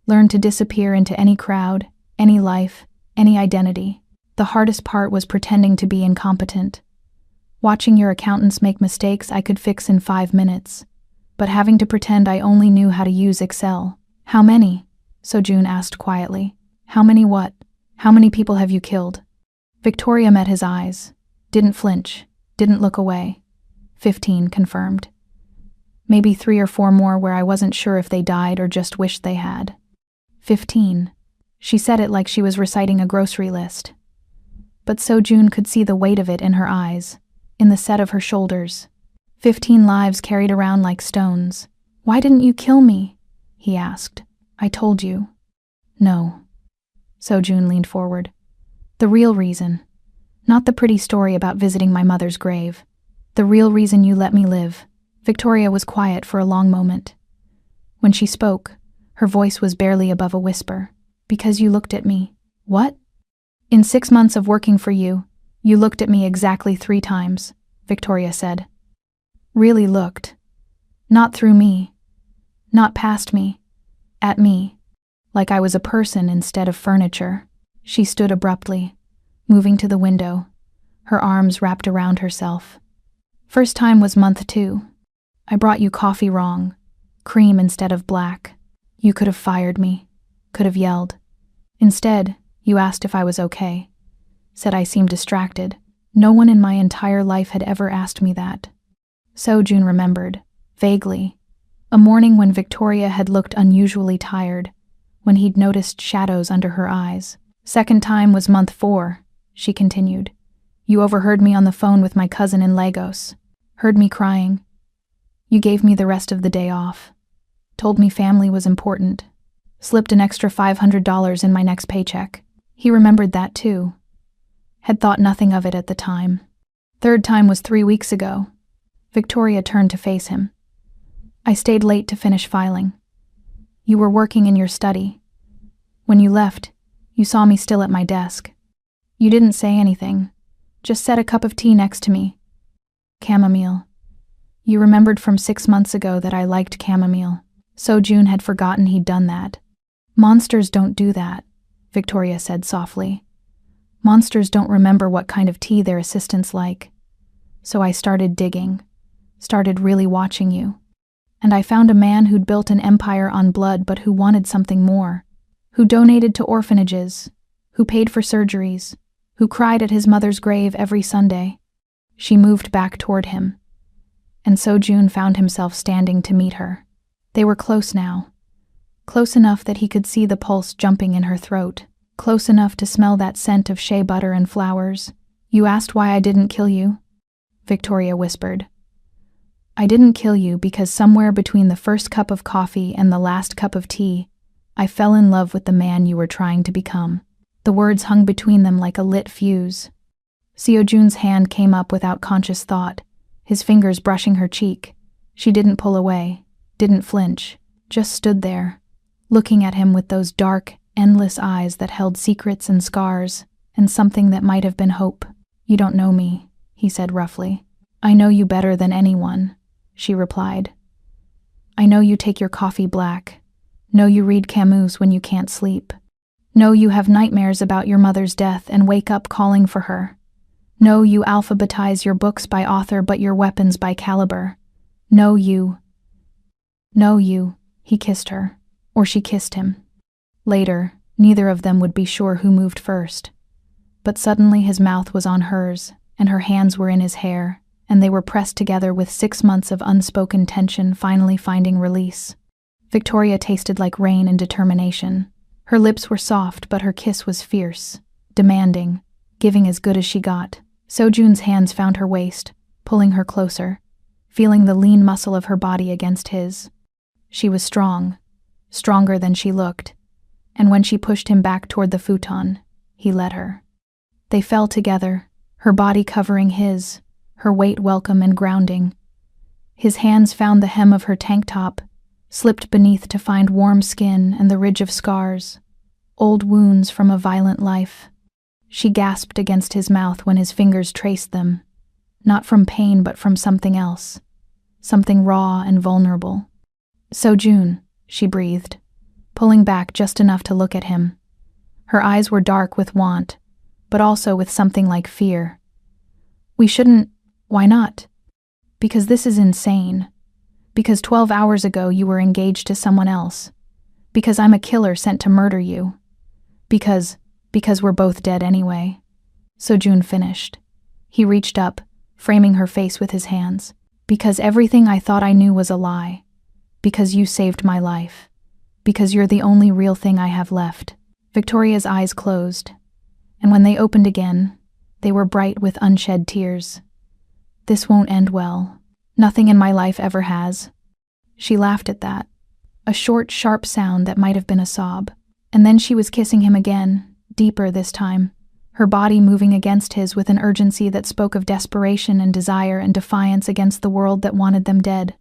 Learned to disappear into any crowd, any life, any identity. The hardest part was pretending to be incompetent. Watching your accountants make mistakes I could fix in 5 minutes. But having to pretend I only knew how to use Excel. "How many?" Sojun asked quietly. "How many what? How many people have you killed?" Victoria met his eyes. Didn't flinch. Didn't look away. 15, confirmed. Maybe 3 or 4 more where I wasn't sure if they died or just wished they had. 15. She said it like she was reciting a grocery list. but Sojun could see the weight of it in her eyes, in the set of her shoulders. 15 lives carried around like stones. "Why didn't you kill me?" he asked. "I told you." "No." Sojun leaned forward. "The real reason. Not the pretty story about visiting my mother's grave. The real reason you let me live." Victoria was quiet for a long moment. When she spoke, her voice was barely above a whisper. "Because you looked at me." "What?" "In 6 months of working for you, you looked at me exactly 3 times, Victoria said. "Really looked. Not through me. Not past me. At me. Like I was a person instead of furniture." She stood abruptly, moving to the window, her arms wrapped around herself. "First time was month 2. I brought you coffee wrong, cream instead of black. You could have fired me, could have yelled. Instead, you asked if I was okay. Said I seemed distracted. No one in my entire life had ever asked me that." Sojun remembered, vaguely, a morning when Victoria had looked unusually tired, when he'd noticed shadows under her eyes. "Second time was month 4, she continued. "You overheard me on the phone with my cousin in Lagos. Heard me crying. You gave me the rest of the day off. Told me family was important. Slipped an extra $500 in my next paycheck." He remembered that too. Had thought nothing of it at the time. "Third time was 3 weeks ago." Victoria turned to face him. "I stayed late to finish filing. You were working in your study. When you left, you saw me still at my desk. You didn't say anything, just set a cup of tea next to me. Chamomile. You remembered from 6 months ago that I liked chamomile." Sojun had forgotten he'd done that. "Monsters don't do that," Victoria said softly. "Monsters don't remember what kind of tea their assistants like. So I started digging, started really watching you. And I found a man who'd built an empire on blood but who wanted something more, who donated to orphanages, who paid for surgeries, who cried at his mother's grave every Sunday." She moved back toward him, and Sojun found himself standing to meet her. They were close now, close enough that he could see the pulse jumping in her throat, close enough to smell that scent of shea butter and flowers. "You asked why I didn't kill you?" Victoria whispered. "I didn't kill you because somewhere between the first cup of coffee and the last cup of tea, I fell in love with the man you were trying to become." The words hung between them like a lit fuse. Sojun's hand came up without conscious thought, his fingers brushing her cheek. She didn't pull away, didn't flinch, just stood there, looking at him with those dark, endless eyes that held secrets and scars, and something that might have been hope. "You don't know me," he said roughly. "I know you better than anyone," she replied. "I know you take your coffee black. Know you read Camus when you can't sleep. Know you have nightmares about your mother's death and wake up calling for her. Know you alphabetize your books by author but your weapons by caliber. Know you." He kissed her, or she kissed him. Later, neither of them would be sure who moved first. But suddenly his mouth was on hers, and her hands were in his hair, and they were pressed together with 6 months of unspoken tension finally finding release. Victoria tasted like rain and determination. Her lips were soft, but her kiss was fierce, demanding, giving as good as she got. Sojun's hands found her waist, pulling her closer, feeling the lean muscle of her body against his. She was strong, stronger than she looked, and when she pushed him back toward the futon, he let her. They fell together, her body covering his, her weight welcome and grounding. His hands found the hem of her tank top, slipped beneath to find warm skin and the ridge of scars, old wounds from a violent life. She gasped against his mouth when his fingers traced them, not from pain but from something else, something raw and vulnerable. "Sojun," she breathed, pulling back just enough to look at him. Her eyes were dark with want, but also with something like fear. "We shouldn't. Why not?" "Because this is insane. Because 12 hours ago you were engaged to someone else. Because I'm a killer sent to murder you. Because we're both dead anyway." Sojun finished. He reached up, framing her face with his hands. "Because everything I thought I knew was a lie. Because you saved my life. Because you're the only real thing I have left." Victoria's eyes closed, and when they opened again, They were bright with unshed tears. "This won't end well. Nothing in my life ever has." She laughed at that, a short, sharp sound that might have been a sob. And then she was kissing him again, deeper this time, her body moving against his with an urgency that spoke of desperation and desire and defiance against the world that wanted them dead.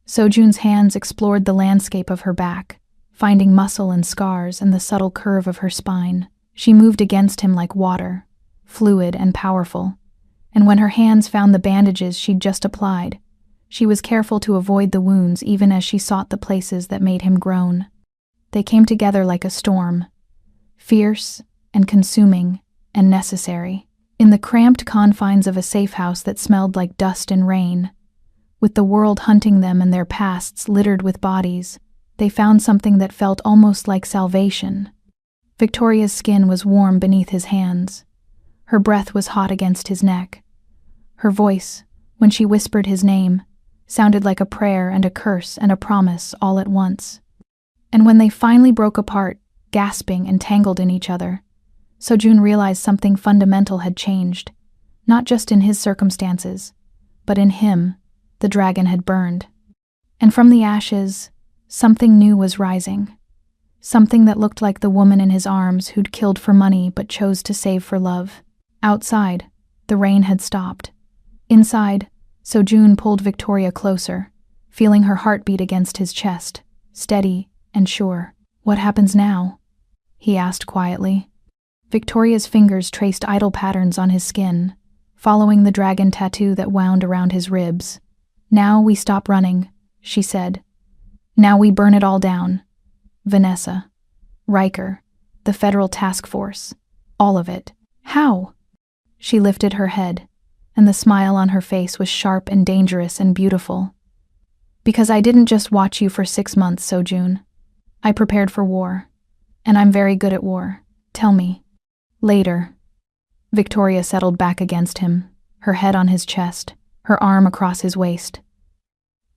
Sojun's hands explored the landscape of her back, finding muscle and scars and the subtle curve of her spine. She moved against him like water, fluid and powerful. And when her hands found the bandages she'd just applied, she was careful to avoid the wounds even as she sought the places that made him groan. They came together like a storm, fierce and consuming and necessary, in the cramped confines of a safe house that smelled like dust and rain. With the world hunting them and their pasts littered with bodies, they found something that felt almost like salvation. Victoria's skin was warm beneath his hands. Her breath was hot against his neck. Her voice, when she whispered his name, sounded like a prayer and a curse and a promise all at once. And when they finally broke apart, gasping and tangled in each other, Sojun realized something fundamental had changed, not just in his circumstances, but in him. The dragon had burned. And from the ashes, something new was rising. Something that looked like the woman in his arms who'd killed for money but chose to save for love. Outside, the rain had stopped. Inside, Sojun pulled Victoria closer, feeling her heartbeat against his chest, steady and sure. "What happens now?" he asked quietly. Victoria's fingers traced idle patterns on his skin, following the dragon tattoo that wound around his ribs. "Now we stop running," she said. "Now we burn it all down. Vanessa, Riker, the federal task force, all of it." "How?" She lifted her head, and the smile on her face was sharp and dangerous and beautiful. "Because I didn't just watch you for 6 months, Sojun. I prepared for war, and I'm very good at war. Tell me." "Later." Victoria settled back against him, her head on his chest, her arm across his waist.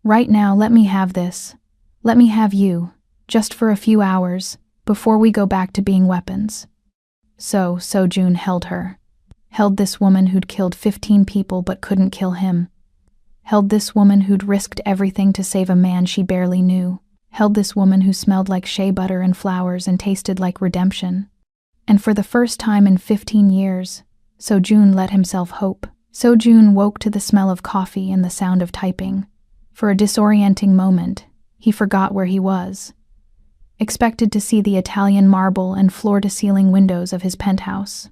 "Right now, let me have this. Let me have you, just for a few hours, before we go back to being weapons." So Sojun held her. Held this woman who'd killed 15 people but couldn't kill him. Held this woman who'd risked everything to save a man she barely knew. Held this woman who smelled like shea butter and flowers and tasted like redemption. And for the first time in 15 years, Sojun let himself hope. Sojun woke to the smell of coffee and the sound of typing. For a disorienting moment, he forgot where he was. Expected to see the Italian marble and floor-to-ceiling windows of his penthouse.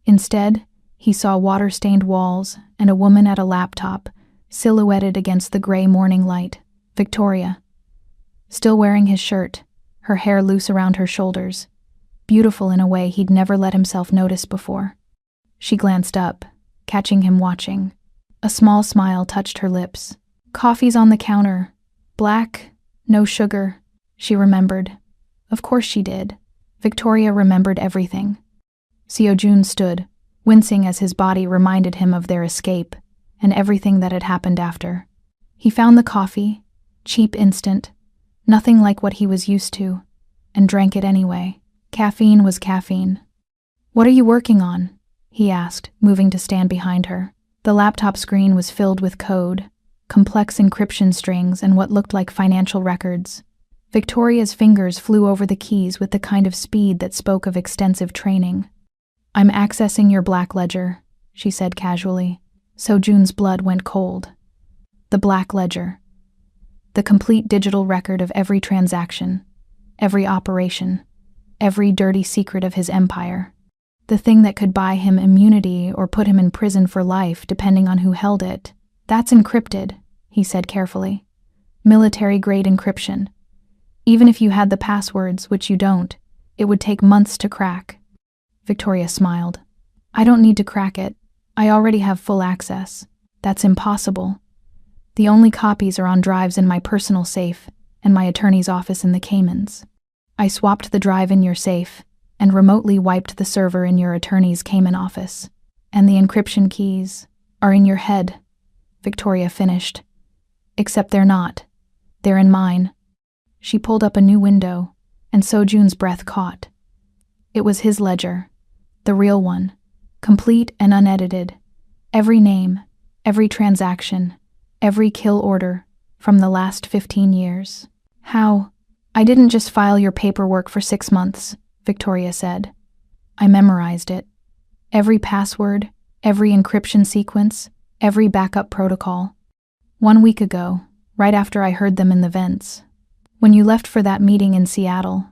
Instead, he saw water-stained walls and a woman at a laptop, silhouetted against the gray morning light. Victoria. Still wearing his shirt, her hair loose around her shoulders, beautiful in a way he'd never let himself notice before. She glanced up, catching him watching. A small smile touched her lips. "Coffee's on the counter. Black, no sugar," she remembered. Of course she did. Victoria remembered everything. Sojun stood, wincing as his body reminded him of their escape and everything that had happened after. He found the coffee, cheap instant, nothing like what he was used to, and drank it anyway. Caffeine was caffeine. "What are you working on?" he asked, moving to stand behind her. The laptop screen was filled with code, complex encryption strings, and what looked like financial records. Victoria's fingers flew over the keys with the kind of speed that spoke of extensive training. "I'm accessing your black ledger," she said casually. Sojun's blood went cold. The black ledger. The complete digital record of every transaction, every operation, every dirty secret of his empire. The thing that could buy him immunity or put him in prison for life, depending on who held it. "That's encrypted," he said carefully. "Military-grade encryption. Even if you had the passwords, which you don't, it would take months to crack." Victoria smiled. "I don't need to crack it. I already have full access." "That's impossible. The only copies are on drives in my personal safe and my attorney's office in the Caymans. I swapped the drive in your safe and remotely wiped the server in your attorney's Cayman office. And the encryption keys are in your head," Victoria finished. "Except they're not. They're in mine." She pulled up a new window, and Sojun's breath caught. It was his ledger, the real one, complete and unedited. Every name, every transaction, every kill order from the last 15 years. How? I didn't just file your paperwork for 6 months, Victoria said. I memorized it. Every password, every encryption sequence, every backup protocol. 1 week ago, right after I heard them in the vents. When you left for that meeting in Seattle,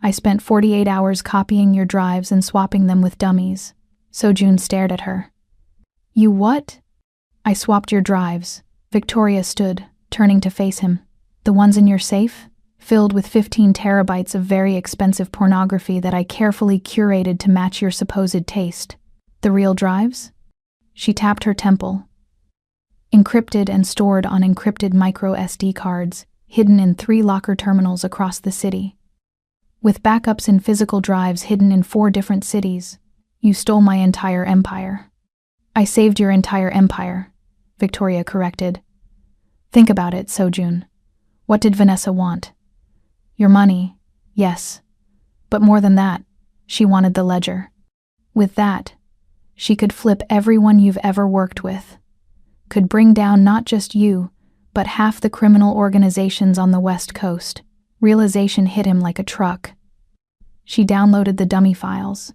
I spent 48 hours copying your drives and swapping them with dummies. Sojun stared at her. You what? I swapped your drives. Victoria stood, turning to face him. The ones in your safe? Filled with 15 terabytes of very expensive pornography that I carefully curated to match your supposed taste. The real drives? She tapped her temple. Encrypted and stored on encrypted micro SD cards, hidden in 3 locker terminals across the city. With backups in physical drives hidden in 4 different cities, you stole my entire empire. I saved your entire empire, Victoria corrected. Think about it, Sojun. What did Vanessa want? Your money, yes. But more than that, she wanted the ledger. With that, she could flip everyone you've ever worked with. Could bring down not just you, but half the criminal organizations on the West Coast. Realization hit him like a truck. She downloaded the dummy files.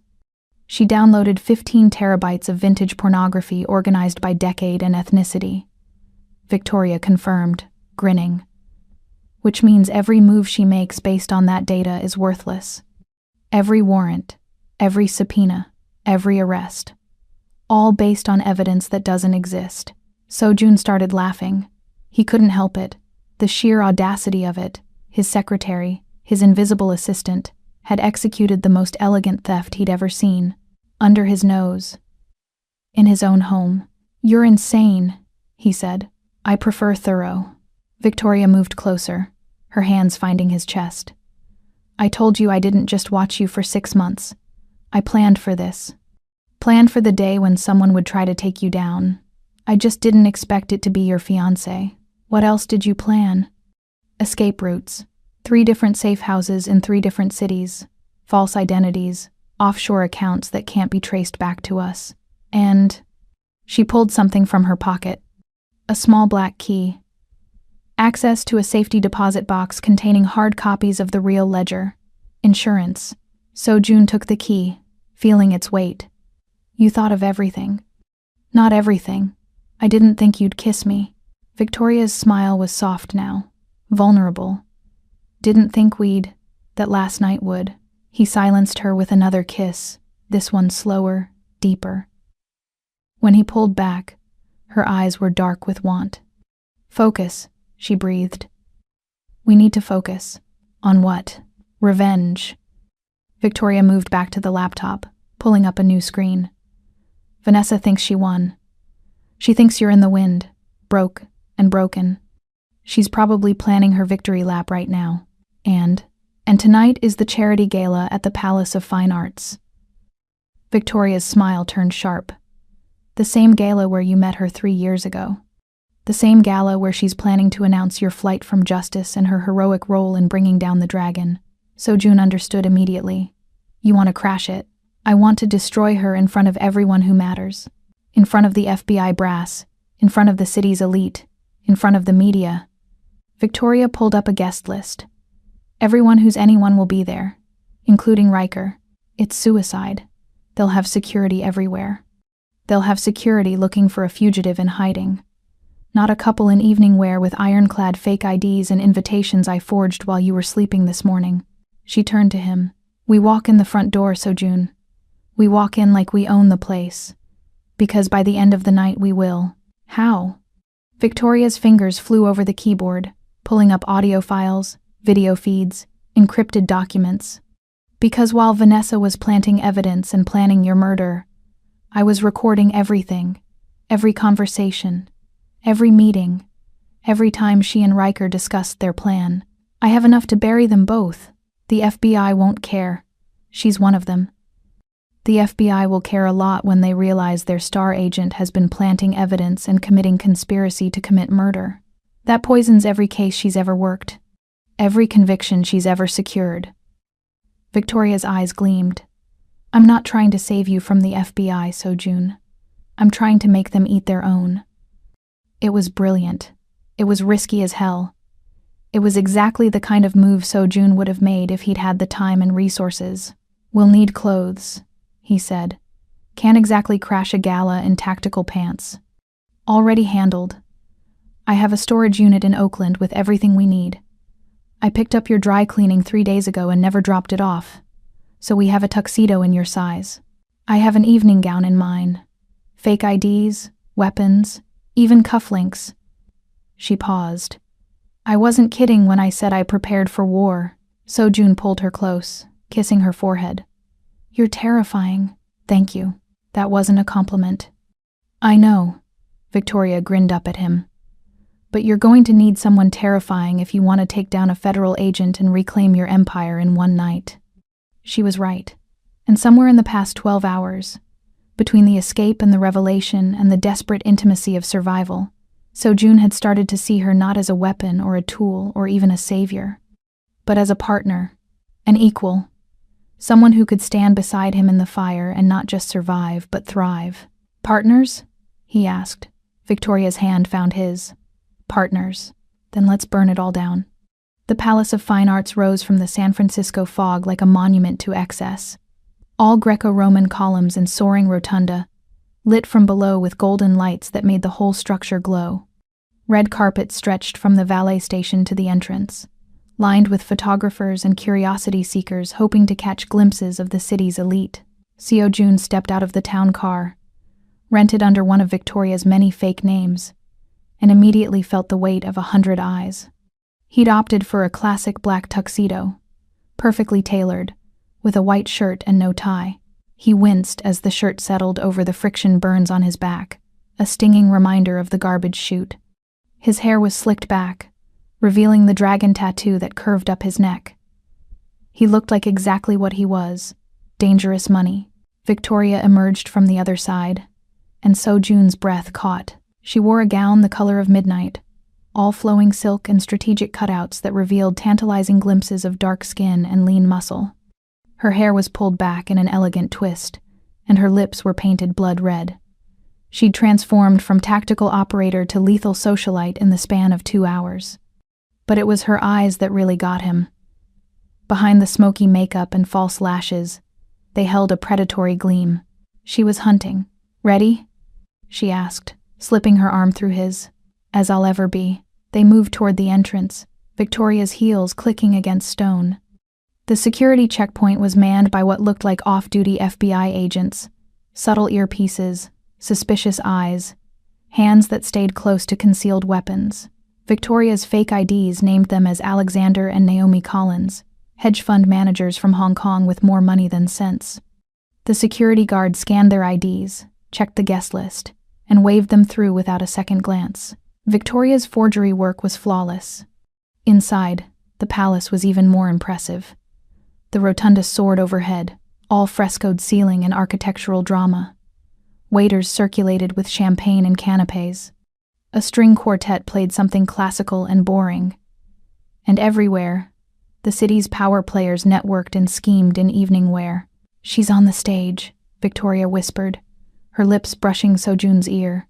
She downloaded 15 terabytes of vintage pornography organized by decade and ethnicity. Victoria confirmed, grinning. Which means every move she makes based on that data is worthless. Every warrant, every subpoena, every arrest. All based on evidence that doesn't exist. Sojun started laughing. He couldn't help it. The sheer audacity of it. His secretary, his invisible assistant, had executed the most elegant theft he'd ever seen. Under his nose. In his own home. You're insane, he said. I prefer thorough. Victoria moved closer, her hands finding his chest. I told you I didn't just watch you for 6 months. I planned for this. Planned for the day when someone would try to take you down. I just didn't expect it to be your fiancé. What else did you plan? Escape routes. 3 different safe houses in 3 different cities. False identities. Offshore accounts that can't be traced back to us. And she pulled something from her pocket. A small black key. Access to a safety deposit box containing hard copies of the real ledger. Insurance. Sojun took the key, feeling its weight. You thought of everything. Not everything. I didn't think you'd kiss me. Victoria's smile was soft now, vulnerable. Didn't think that last night would. He silenced her with another kiss, this one slower, deeper. When he pulled back, her eyes were dark with want. Focus, she breathed. We need to focus. On what? Revenge. Victoria moved back to the laptop, pulling up a new screen. Vanessa thinks she won. She thinks you're in the wind, broke and broken. She's probably planning her victory lap right now. And tonight is the charity gala at the Palace of Fine Arts. Victoria's smile turned sharp. The same gala where you met her 3 years ago. The same gala where she's planning to announce your flight from justice and her heroic role in bringing down the dragon. Sojun understood immediately. You want to crash it. I want to destroy her in front of everyone who matters. In front of the FBI brass. In front of the city's elite. In front of the media. Victoria pulled up a guest list. Everyone who's anyone will be there, including Riker. It's suicide. They'll have security everywhere. They'll have security looking for a fugitive in hiding. Not a couple in evening wear with ironclad fake IDs and invitations I forged while you were sleeping this morning. She turned to him. We walk in the front door, Sojun. We walk in like we own the place. Because by the end of the night we will. How? Victoria's fingers flew over the keyboard, pulling up audio files, video feeds, encrypted documents. Because while Vanessa was planting evidence and planning your murder, I was recording everything, every conversation, every meeting, every time she and Riker discussed their plan. I have enough to bury them both. The FBI won't care. She's one of them. The FBI will care a lot when they realize their star agent has been planting evidence and committing conspiracy to commit murder. That poisons every case she's ever worked. Every conviction she's ever secured. Victoria's eyes gleamed. I'm not trying to save you from the FBI, Sojun. I'm trying to make them eat their own. It was brilliant. It was risky as hell. It was exactly the kind of move Sojun would have made if he'd had the time and resources. We'll need clothes, he said. Can't exactly crash a gala in tactical pants. Already handled. I have a storage unit in Oakland with everything we need. I picked up your dry cleaning 3 days ago and never dropped it off, so we have a tuxedo in your size. I have an evening gown in mine. Fake IDs, weapons, even cufflinks. She paused. I wasn't kidding when I said I prepared for war. Sojun pulled her close, kissing her forehead. You're terrifying. Thank you. That wasn't a compliment. I know. Victoria grinned up at him. But you're going to need someone terrifying if you want to take down a federal agent and reclaim your empire in one night. She was right. And somewhere in the past 12 hours, between the escape and the revelation and the desperate intimacy of survival, Sojun had started to see her not as a weapon or a tool or even a savior, but as a partner, an equal, someone who could stand beside him in the fire and not just survive but thrive. Partners? He asked. Victoria's hand found his. Partners. Then let's burn it all down. The Palace of Fine Arts rose from the San Francisco fog like a monument to excess. All Greco-Roman columns and soaring rotunda, lit from below with golden lights that made the whole structure glow. Red carpet stretched from the valet station to the entrance, lined with photographers and curiosity seekers hoping to catch glimpses of the city's elite. Sojun stepped out of the town car, rented under one of Victoria's many fake names, and immediately felt the weight of 100 eyes. He'd opted for a classic black tuxedo, perfectly tailored, with a white shirt and no tie. He winced as the shirt settled over the friction burns on his back, a stinging reminder of the garbage chute. His hair was slicked back, revealing the dragon tattoo that curved up his neck. He looked like exactly what he was, dangerous money. Victoria emerged from the other side, and Sojun's breath caught. She wore a gown the color of midnight, all flowing silk and strategic cutouts that revealed tantalizing glimpses of dark skin and lean muscle. Her hair was pulled back in an elegant twist, and her lips were painted blood red. She'd transformed from tactical operator to lethal socialite in the span of 2 hours. But it was her eyes that really got him. Behind the smoky makeup and false lashes, they held a predatory gleam. She was hunting. Ready? She asked, slipping her arm through his. As I'll ever be. They moved toward the entrance, Victoria's heels clicking against stone. The security checkpoint was manned by what looked like off-duty FBI agents, subtle earpieces, suspicious eyes, hands that stayed close to concealed weapons. Victoria's fake IDs named them as Alexander and Naomi Collins, hedge fund managers from Hong Kong with more money than sense. The security guard scanned their IDs, checked the guest list, and waved them through without a second glance. Victoria's forgery work was flawless. Inside, the palace was even more impressive. The rotunda soared overhead, all frescoed ceiling and architectural drama. Waiters circulated with champagne and canapes. A string quartet played something classical and boring. And everywhere, the city's power players networked and schemed in evening wear. She's on the stage, Victoria whispered, her lips brushing Sojun's ear.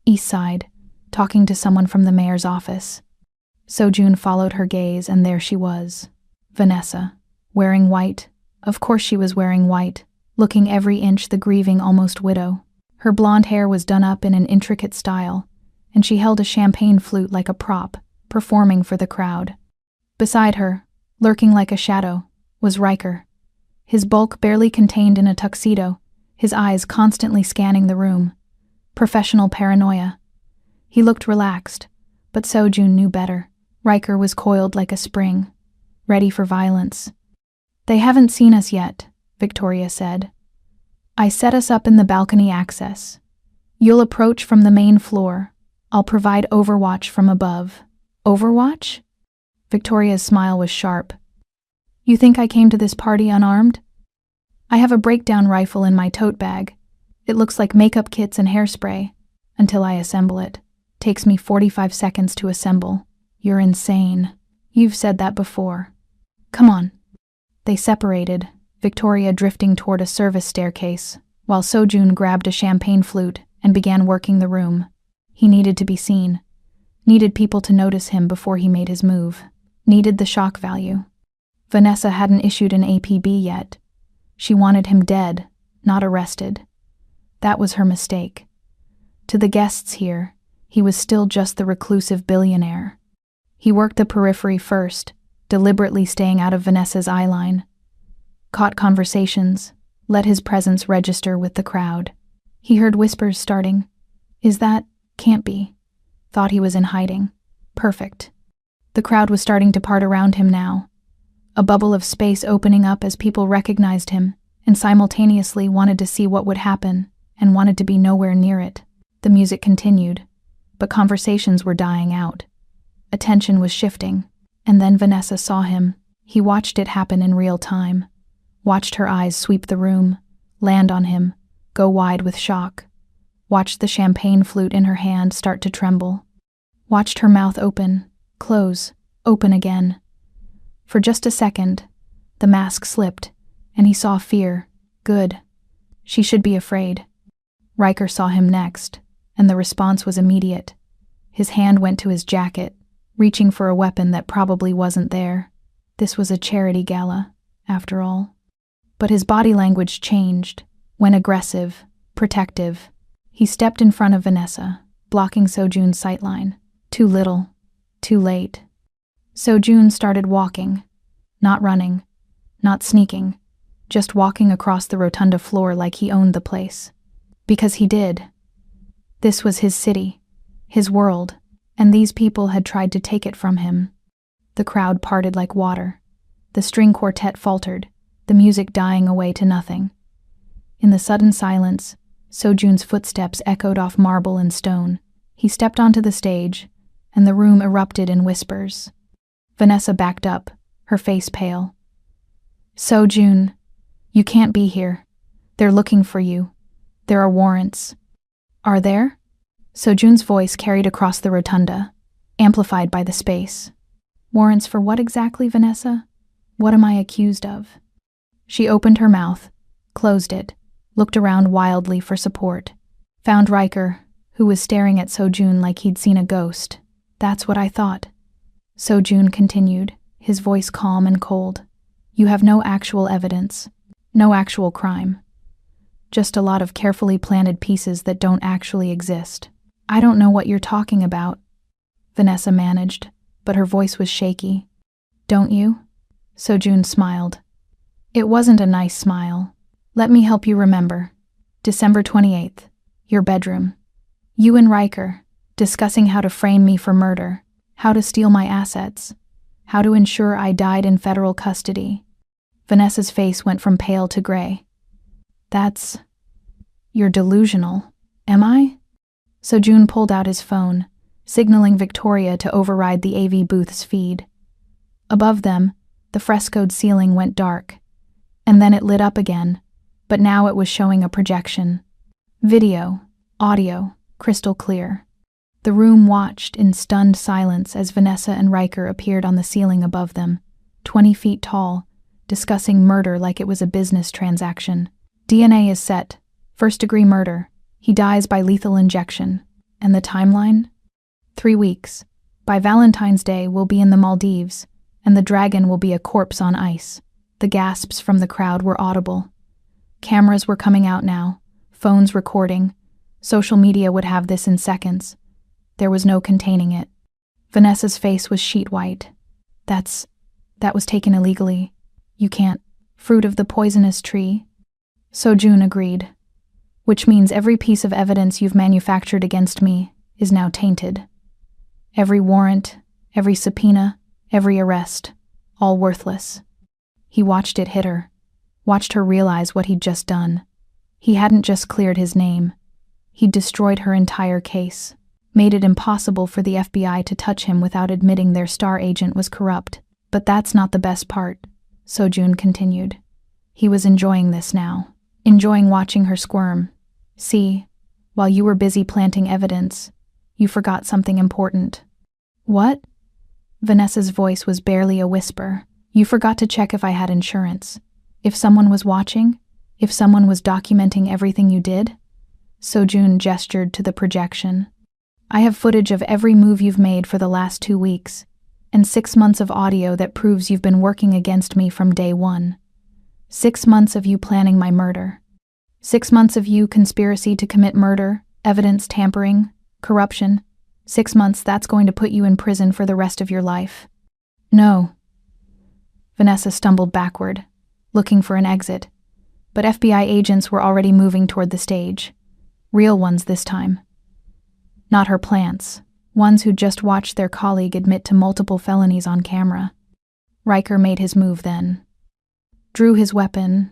East Side, talking to someone from the mayor's office. Sojun followed her gaze, and there she was. Vanessa, wearing white. Of course she was wearing white, looking every inch the grieving almost widow. Her blonde hair was done up in an intricate style, and she held a champagne flute like a prop, performing for the crowd. Beside her, lurking like a shadow, was Riker. His bulk barely contained in a tuxedo, his eyes constantly scanning the room. Professional paranoia. He looked relaxed, but Sojun knew better. Riker was coiled like a spring, ready for violence. They haven't seen us yet, Victoria said. I set us up in the balcony access. You'll approach from the main floor. I'll provide overwatch from above. Overwatch? Victoria's smile was sharp. You think I came to this party unarmed? I have a breakdown rifle in my tote bag. It looks like makeup kits and hairspray, until I assemble it. Takes me 45 seconds to assemble. You're insane. You've said that before. Come on. They separated, Victoria drifting toward a service staircase, while Sojun grabbed a champagne flute and began working the room. He needed to be seen. Needed people to notice him before he made his move. Needed the shock value. Vanessa hadn't issued an APB yet. She wanted him dead, not arrested. That was her mistake. To the guests here, he was still just the reclusive billionaire. He worked the periphery first, deliberately staying out of Vanessa's eyeline. Caught conversations, let his presence register with the crowd. He heard whispers starting. Is that? Can't be. Thought he was in hiding. Perfect. The crowd was starting to part around him now. A bubble of space opening up as people recognized him and simultaneously wanted to see what would happen and wanted to be nowhere near it. The music continued, but conversations were dying out. Attention was shifting, and then Vanessa saw him. He watched it happen in real time. Watched her eyes sweep the room, land on him, go wide with shock. Watched the champagne flute in her hand start to tremble. Watched her mouth open, close, open again. For just a second, the mask slipped, and he saw fear. Good. She should be afraid. Riker saw him next, and the response was immediate. His hand went to his jacket, reaching for a weapon that probably wasn't there. This was a charity gala, after all. But his body language changed, went aggressive, protective. He stepped in front of Vanessa, blocking Sojun's sightline. Too little, too late. Sojun started walking, not running, not sneaking, just walking across the rotunda floor like he owned the place. Because he did. This was his city, his world, and these people had tried to take it from him. The crowd parted like water. The string quartet faltered, the music dying away to nothing. In the sudden silence, Sojun's footsteps echoed off marble and stone. He stepped onto the stage, and the room erupted in whispers. Vanessa backed up, her face pale. Sojun, you can't be here. They're looking for you. There are warrants. Are there? Sojun's voice carried across the rotunda, amplified by the space. Warrants for what exactly, Vanessa? What am I accused of? She opened her mouth, closed it, looked around wildly for support. Found Riker, who was staring at Sojun like he'd seen a ghost. That's what I thought. Sojun continued, his voice calm and cold. You have no actual evidence, no actual crime. Just a lot of carefully planted pieces that don't actually exist. I don't know what you're talking about, Vanessa managed, but her voice was shaky. Don't you? Sojun smiled. It wasn't a nice smile. Let me help you remember. December 28th, your bedroom. You and Riker, discussing how to frame me for murder, how to steal my assets, how to ensure I died in federal custody. Vanessa's face went from pale to gray. You're delusional, am I? Sojun pulled out his phone, signaling Victoria to override the AV booth's feed. Above them, the frescoed ceiling went dark, and then it lit up again, but now it was showing a projection. Video, audio, crystal clear. The room watched in stunned silence as Vanessa and Riker appeared on the ceiling above them, 20 feet tall, discussing murder like it was a business transaction. DNA is set. First-degree murder. He dies by lethal injection. And the timeline? 3 weeks. By Valentine's Day, we'll be in the Maldives, and the dragon will be a corpse on ice. The gasps from the crowd were audible. Cameras were coming out now, phones recording. Social media would have this in seconds. There was no containing it. Vanessa's face was sheet white. That was taken illegally. You can't. Fruit of the poisonous tree. Sojun agreed. Which means every piece of evidence you've manufactured against me is now tainted. Every warrant, every subpoena, every arrest, all worthless. He watched it hit her, watched her realize what he'd just done. He hadn't just cleared his name. He'd destroyed her entire case, made it impossible for the FBI to touch him without admitting their star agent was corrupt. But that's not the best part, Sojun continued. He was enjoying this now, enjoying watching her squirm. See, while you were busy planting evidence, you forgot something important. What? Vanessa's voice was barely a whisper. You forgot to check if I had insurance. If someone was watching? If someone was documenting everything you did? Sojun gestured to the projection. I have footage of every move you've made for the last 2 weeks, and 6 months of audio that proves you've been working against me from day one. 6 months of you planning my murder. 6 months of you conspiracy to commit murder, evidence tampering, corruption. 6 months that's going to put you in prison for the rest of your life. No. Vanessa stumbled backward, looking for an exit, but FBI agents were already moving toward the stage. Real ones this time. Not her plants, ones who'd just watched their colleague admit to multiple felonies on camera. Riker made his move then. Drew his weapon.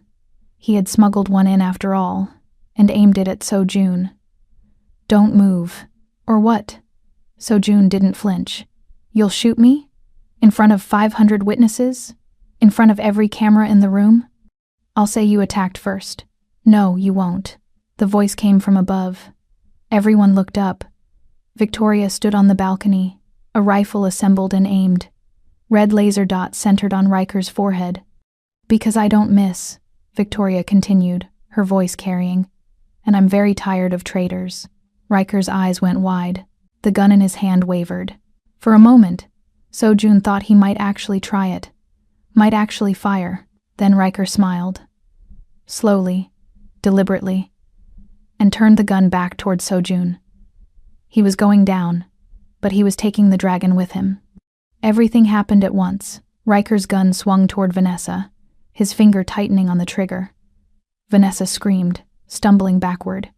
He had smuggled one in after all, and aimed it at Sojun. Don't move. Or what? Sojun didn't flinch. You'll shoot me? In front of 500 witnesses? In front of every camera in the room? I'll say you attacked first. No, you won't. The voice came from above. Everyone looked up. Victoria stood on the balcony, a rifle assembled and aimed. Red laser dots centered on Riker's forehead. Because I don't miss, Victoria continued, her voice carrying. And I'm very tired of traitors. Riker's eyes went wide. The gun in his hand wavered. For a moment, Sojun thought he might actually try it. Might actually fire. Then Riker smiled. Slowly, deliberately, and turned the gun back toward Sojun. He was going down, but he was taking the dragon with him. Everything happened at once. Riker's gun swung toward Vanessa, his finger tightening on the trigger. Vanessa screamed, stumbling backward.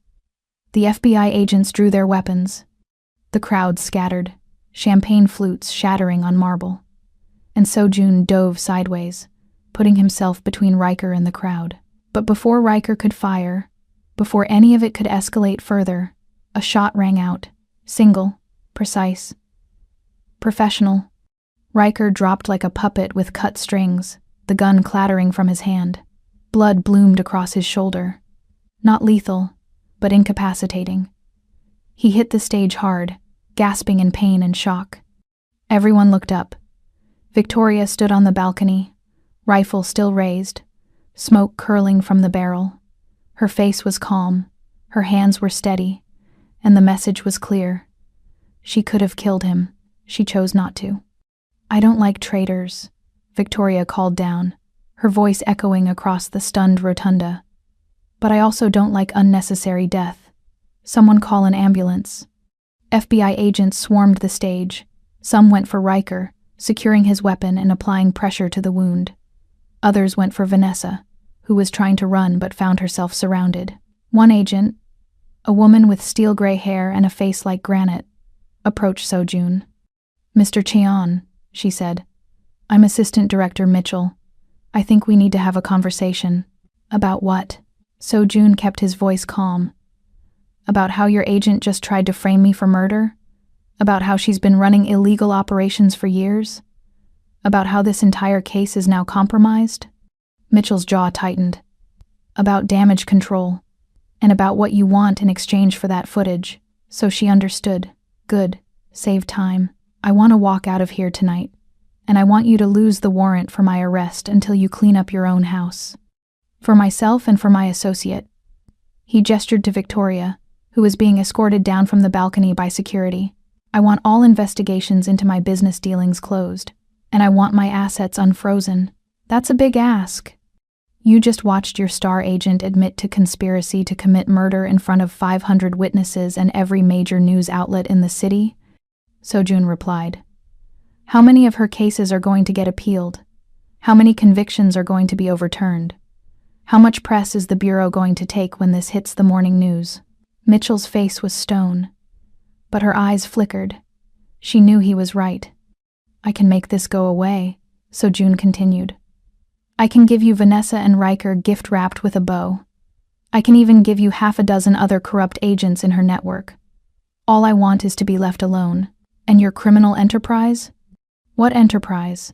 The FBI agents drew their weapons. The crowd scattered, champagne flutes shattering on marble. And Sojun dove sideways, putting himself between Riker and the crowd. But before Riker could fire, before any of it could escalate further, a shot rang out. Single, precise, professional. Riker dropped like a puppet with cut strings, the gun clattering from his hand. Blood bloomed across his shoulder. Not lethal, but incapacitating. He hit the stage hard, gasping in pain and shock. Everyone looked up. Victoria stood on the balcony, rifle still raised, smoke curling from the barrel. Her face was calm, her hands were steady, and the message was clear. She could have killed him. She chose not to. I don't like traitors, Victoria called down, her voice echoing across the stunned rotunda. But I also don't like unnecessary death. Someone call an ambulance. FBI agents swarmed the stage. Some went for Riker, securing his weapon and applying pressure to the wound. Others went for Vanessa, who was trying to run but found herself surrounded. One agent, a woman with steel-gray hair and a face like granite, approached Sojun. Mr. Cheon, she said. I'm Assistant Director Mitchell. I think we need to have a conversation. About what? Sojun kept his voice calm. About how your agent just tried to frame me for murder? About how she's been running illegal operations for years? About how this entire case is now compromised? Mitchell's jaw tightened. About damage control. And about what you want in exchange for that footage. So she understood. Good. Save time. I want to walk out of here tonight. And I want you to lose the warrant for my arrest until you clean up your own house. For myself and for my associate. He gestured to Victoria, who was being escorted down from the balcony by security. I want all investigations into my business dealings closed. And I want my assets unfrozen. That's a big ask. You just watched your star agent admit to conspiracy to commit murder in front of 500 witnesses and every major news outlet in the city? Sojun replied. How many of her cases are going to get appealed? How many convictions are going to be overturned? How much press is the Bureau going to take when this hits the morning news? Mitchell's face was stone, but her eyes flickered. She knew he was right. I can make this go away, Sojun continued. I can give you Vanessa and Riker gift-wrapped with a bow. I can even give you 6 other corrupt agents in her network. All I want is to be left alone. And your criminal enterprise? What enterprise?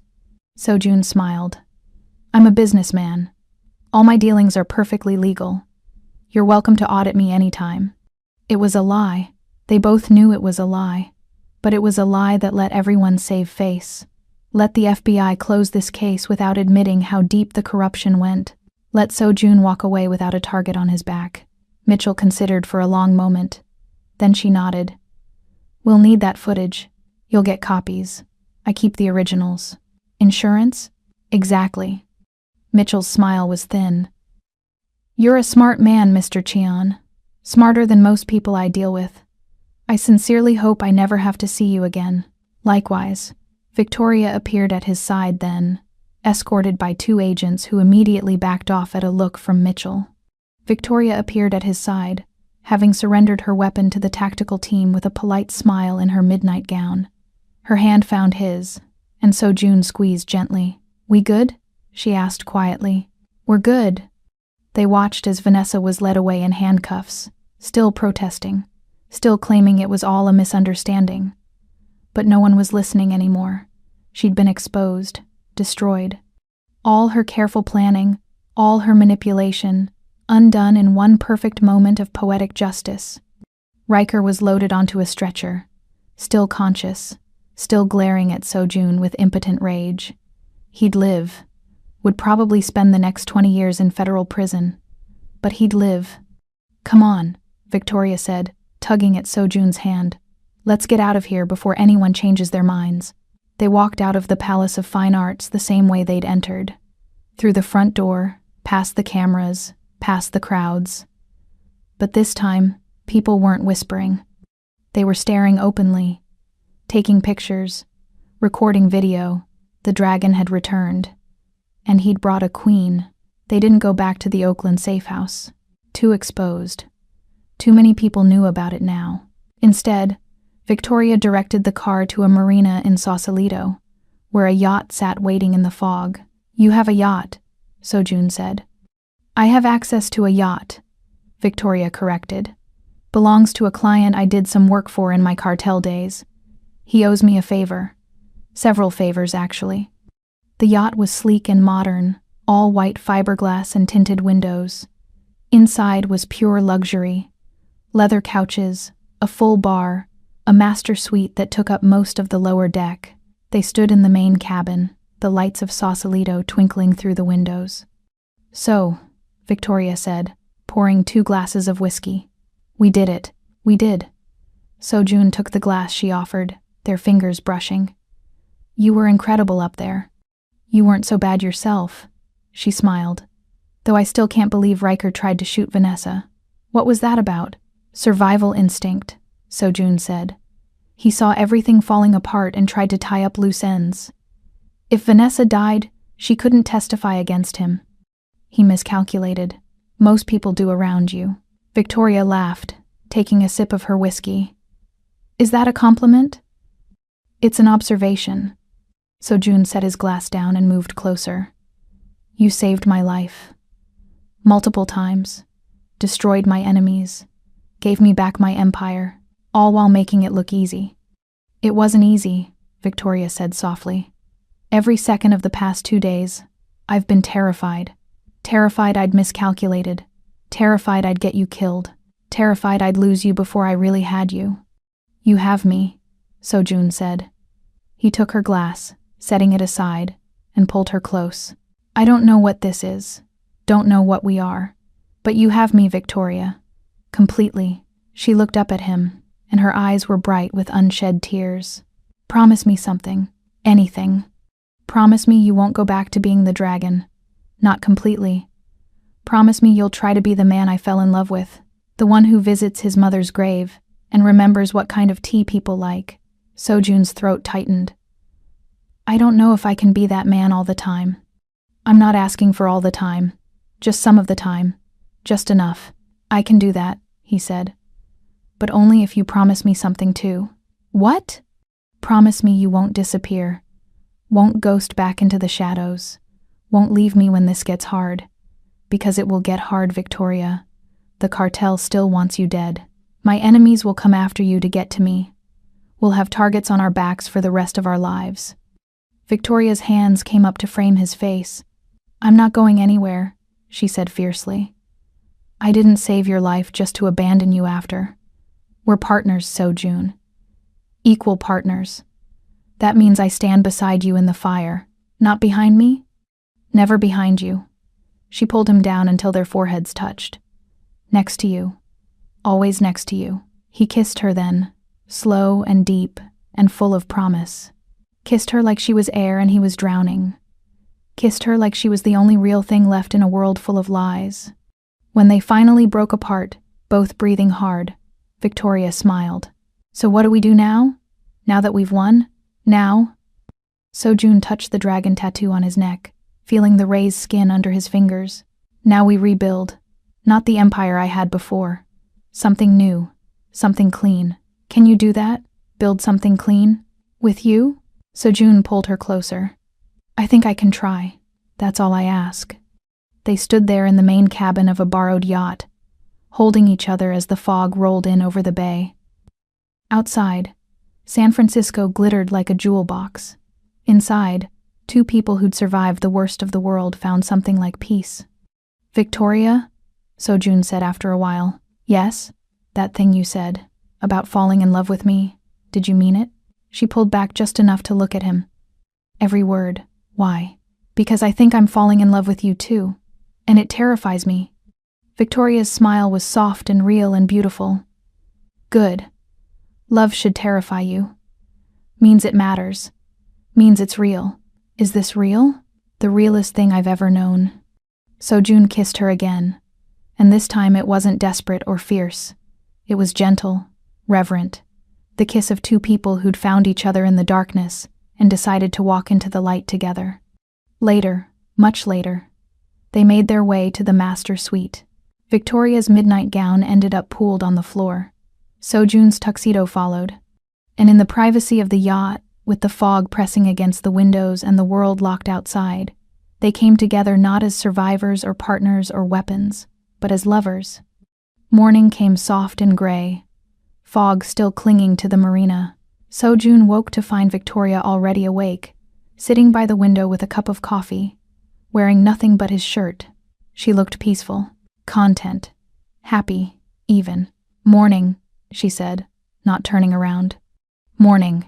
Sojun smiled. I'm a businessman. All my dealings are perfectly legal. You're welcome to audit me anytime. It was a lie. They both knew it was a lie. But it was a lie that let everyone save face. Let the FBI close this case without admitting how deep the corruption went. Let Sojun walk away without a target on his back. Mitchell considered for a long moment. Then she nodded. We'll need that footage. You'll get copies. I keep the originals. Insurance? Exactly. Mitchell's smile was thin. You're a smart man, Mr. Cheon. Smarter than most people I deal with. I sincerely hope I never have to see you again. Likewise. Victoria appeared at his side then, escorted by 2 agents who immediately backed off at a look from Mitchell. Victoria appeared at his side, having surrendered her weapon to the tactical team with a polite smile in her midnight gown. Her hand found his, and Sojun squeezed gently. We good? She asked quietly. We're good. They watched as Vanessa was led away in handcuffs, still protesting, still claiming it was all a misunderstanding. But no one was listening anymore. She'd been exposed, destroyed. All her careful planning, all her manipulation, undone in one perfect moment of poetic justice. Riker was loaded onto a stretcher, still conscious, still glaring at Sojun with impotent rage. He'd live, would probably spend the next 20 years in federal prison. But he'd live. Come on, Victoria said, tugging at Sojun's hand. Let's get out of here before anyone changes their minds. They walked out of the Palace of Fine Arts the same way they'd entered. Through the front door, past the cameras, past the crowds. But this time, people weren't whispering. They were staring openly, taking pictures, recording video. The dragon had returned. And he'd brought a queen. They didn't go back to the Oakland safe house. Too exposed. Too many people knew about it now. Instead, Victoria directed the car to a marina in Sausalito, where a yacht sat waiting in the fog. You have a yacht, Sojun said. I have access to a yacht, Victoria corrected. Belongs to a client I did some work for in my cartel days. He owes me a favor. Several favors, actually. The yacht was sleek and modern, all white fiberglass and tinted windows. Inside was pure luxury. Leather couches, a full bar, a master suite that took up most of the lower deck. They stood in the main cabin, the lights of Sausalito twinkling through the windows. So, Victoria said, pouring 2 glasses of whiskey. We did it. We did. Sojun took the glass she offered, their fingers brushing. You were incredible up there. You weren't so bad yourself, she smiled. Though I still can't believe Riker tried to shoot Vanessa. What was that about? Survival instinct, Sojun said. He saw everything falling apart and tried to tie up loose ends. If Vanessa died, she couldn't testify against him. He miscalculated. Most people do around you. Victoria laughed, taking a sip of her whiskey. Is that a compliment? It's an observation. Sojun set his glass down and moved closer. You saved my life. Multiple times. Destroyed my enemies. Gave me back my empire, all while making it look easy. It wasn't easy, Victoria said softly. Every second of the past 2 days, I've been terrified. Terrified I'd miscalculated. Terrified I'd get you killed. Terrified I'd lose you before I really had you. You have me, Sojun said. He took her glass, setting it aside, and pulled her close. I don't know what this is. Don't know what we are. But you have me, Victoria. Completely. She looked up at him, and her eyes were bright with unshed tears. Promise me something. Anything. Promise me you won't go back to being the dragon. Not completely. Promise me you'll try to be the man I fell in love with. The one who visits his mother's grave and remembers what kind of tea people like. Sojun's throat tightened. I don't know if I can be that man all the time. I'm not asking for all the time. Just some of the time. Just enough. I can do that, he said. But only if you promise me something too. What? Promise me you won't disappear. Won't ghost back into the shadows. Won't leave me when this gets hard. Because it will get hard, Victoria. The cartel still wants you dead. My enemies will come after you to get to me. We'll have targets on our backs for the rest of our lives. Victoria's hands came up to frame his face. I'm not going anywhere, she said fiercely. I didn't save your life just to abandon you after. We're partners, Sojun. Equal partners. That means I stand beside you in the fire. Not behind me? Never behind you. She pulled him down until their foreheads touched. Next to you. Always next to you. He kissed her then, slow and deep and full of promise. Kissed her like she was air and he was drowning. Kissed her like she was the only real thing left in a world full of lies. When they finally broke apart, both breathing hard, Victoria smiled. So what do we do now? Now that we've won? Now? Sojun touched the dragon tattoo on his neck, feeling the raised skin under his fingers. Now we rebuild. Not the empire I had before. Something new. Something clean. Can you do that? Build something clean? With you? Sojun pulled her closer. I think I can try. That's all I ask. They stood there in the main cabin of a borrowed yacht, holding each other as the fog rolled in over the bay. Outside, San Francisco glittered like a jewel box. Inside, two people who'd survived the worst of the world found something like peace. Victoria? Sojun said after a while. Yes? That thing you said, about falling in love with me, did you mean it? She pulled back just enough to look at him. Every word. Why? Because I think I'm falling in love with you too, and it terrifies me. Victoria's smile was soft and real and beautiful. Good. Love should terrify you. Means it matters. Means it's real. Is this real? The realest thing I've ever known. Sojun kissed her again, and this time it wasn't desperate or fierce. It was gentle, reverent, the kiss of two people who'd found each other in the darkness and decided to walk into the light together. Later, much later, they made their way to the master suite. Victoria's midnight gown ended up pooled on the floor. Sojun's tuxedo followed, and in the privacy of the yacht, with the fog pressing against the windows and the world locked outside, they came together not as survivors or partners or weapons, but as lovers. Morning came soft and gray, fog still clinging to the marina. Sojun woke to find Victoria already awake, sitting by the window with a cup of coffee, wearing nothing but his shirt. She looked peaceful, content, happy, even. Morning, she said, not turning around. Morning.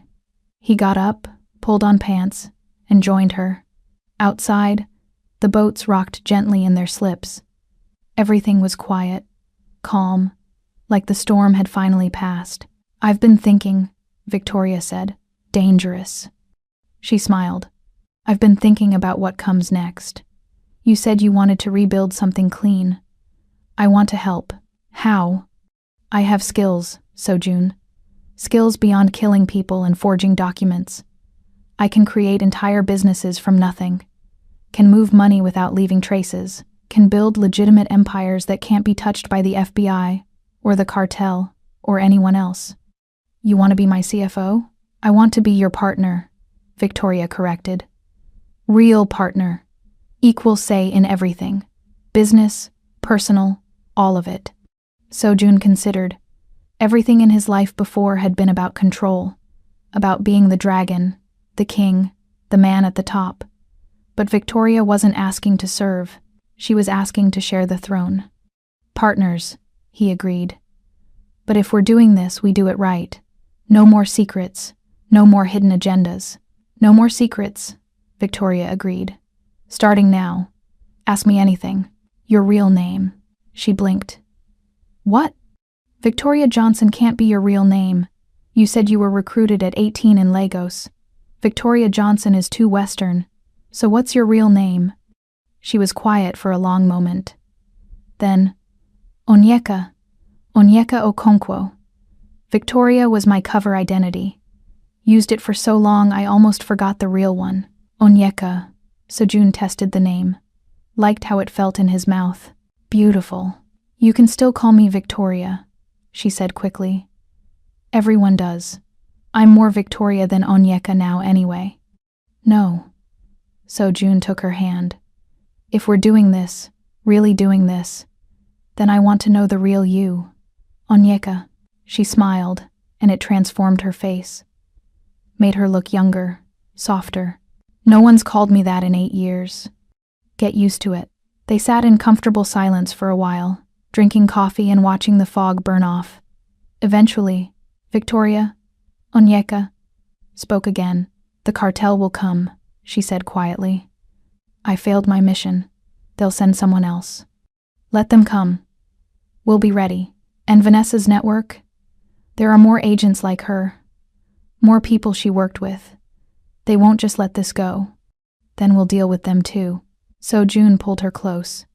He got up, pulled on pants, and joined her. Outside, the boats rocked gently in their slips. Everything was quiet, calm, like the storm had finally passed. I've been thinking, Victoria said. Dangerous. She smiled. I've been thinking about what comes next. You said you wanted to rebuild something clean. I want to help. How? I have skills, Sojun. Skills beyond killing people and forging documents. I can create entire businesses from nothing. Can move money without leaving traces. Can build legitimate empires that can't be touched by the FBI, or the cartel, or anyone else. You want to be my CFO? I want to be your partner, Victoria corrected. Real partner. Equal say in everything. Business, personal, all of it. Sojun considered. Everything in his life before had been about control, about being the dragon, the king, the man at the top. But Victoria wasn't asking to serve. She was asking to share the throne. Partners, he agreed. But if we're doing this, we do it right. No more secrets. No more hidden agendas. No more secrets, Victoria agreed. Starting now. Ask me anything. Your real name. She blinked. What? Victoria Johnson can't be your real name. You said you were recruited at 18 in Lagos. Victoria Johnson is too Western. So what's your real name? She was quiet for a long moment. Then, Onyeka Okonkwo. Victoria was my cover identity. Used it for so long I almost forgot the real one. Onyeka. Sojun tested the name. Liked how it felt in his mouth. Beautiful. You can still call me Victoria, she said quickly. Everyone does. I'm more Victoria than Onyeka now anyway. No. Sojun took her hand. If we're doing this, really doing this, then I want to know the real you. Onyeka. She smiled, and it transformed her face. Made her look younger, softer. No one's called me that in 8 years. Get used to it. They sat in comfortable silence for a while, drinking coffee and watching the fog burn off. Eventually, Victoria, Onyeka, spoke again. The cartel will come, she said quietly. I failed my mission. They'll send someone else. Let them come. We'll be ready. And Vanessa's network? There are more agents like her. More people she worked with. They won't just let this go. Then we'll deal with them too. So June pulled her close.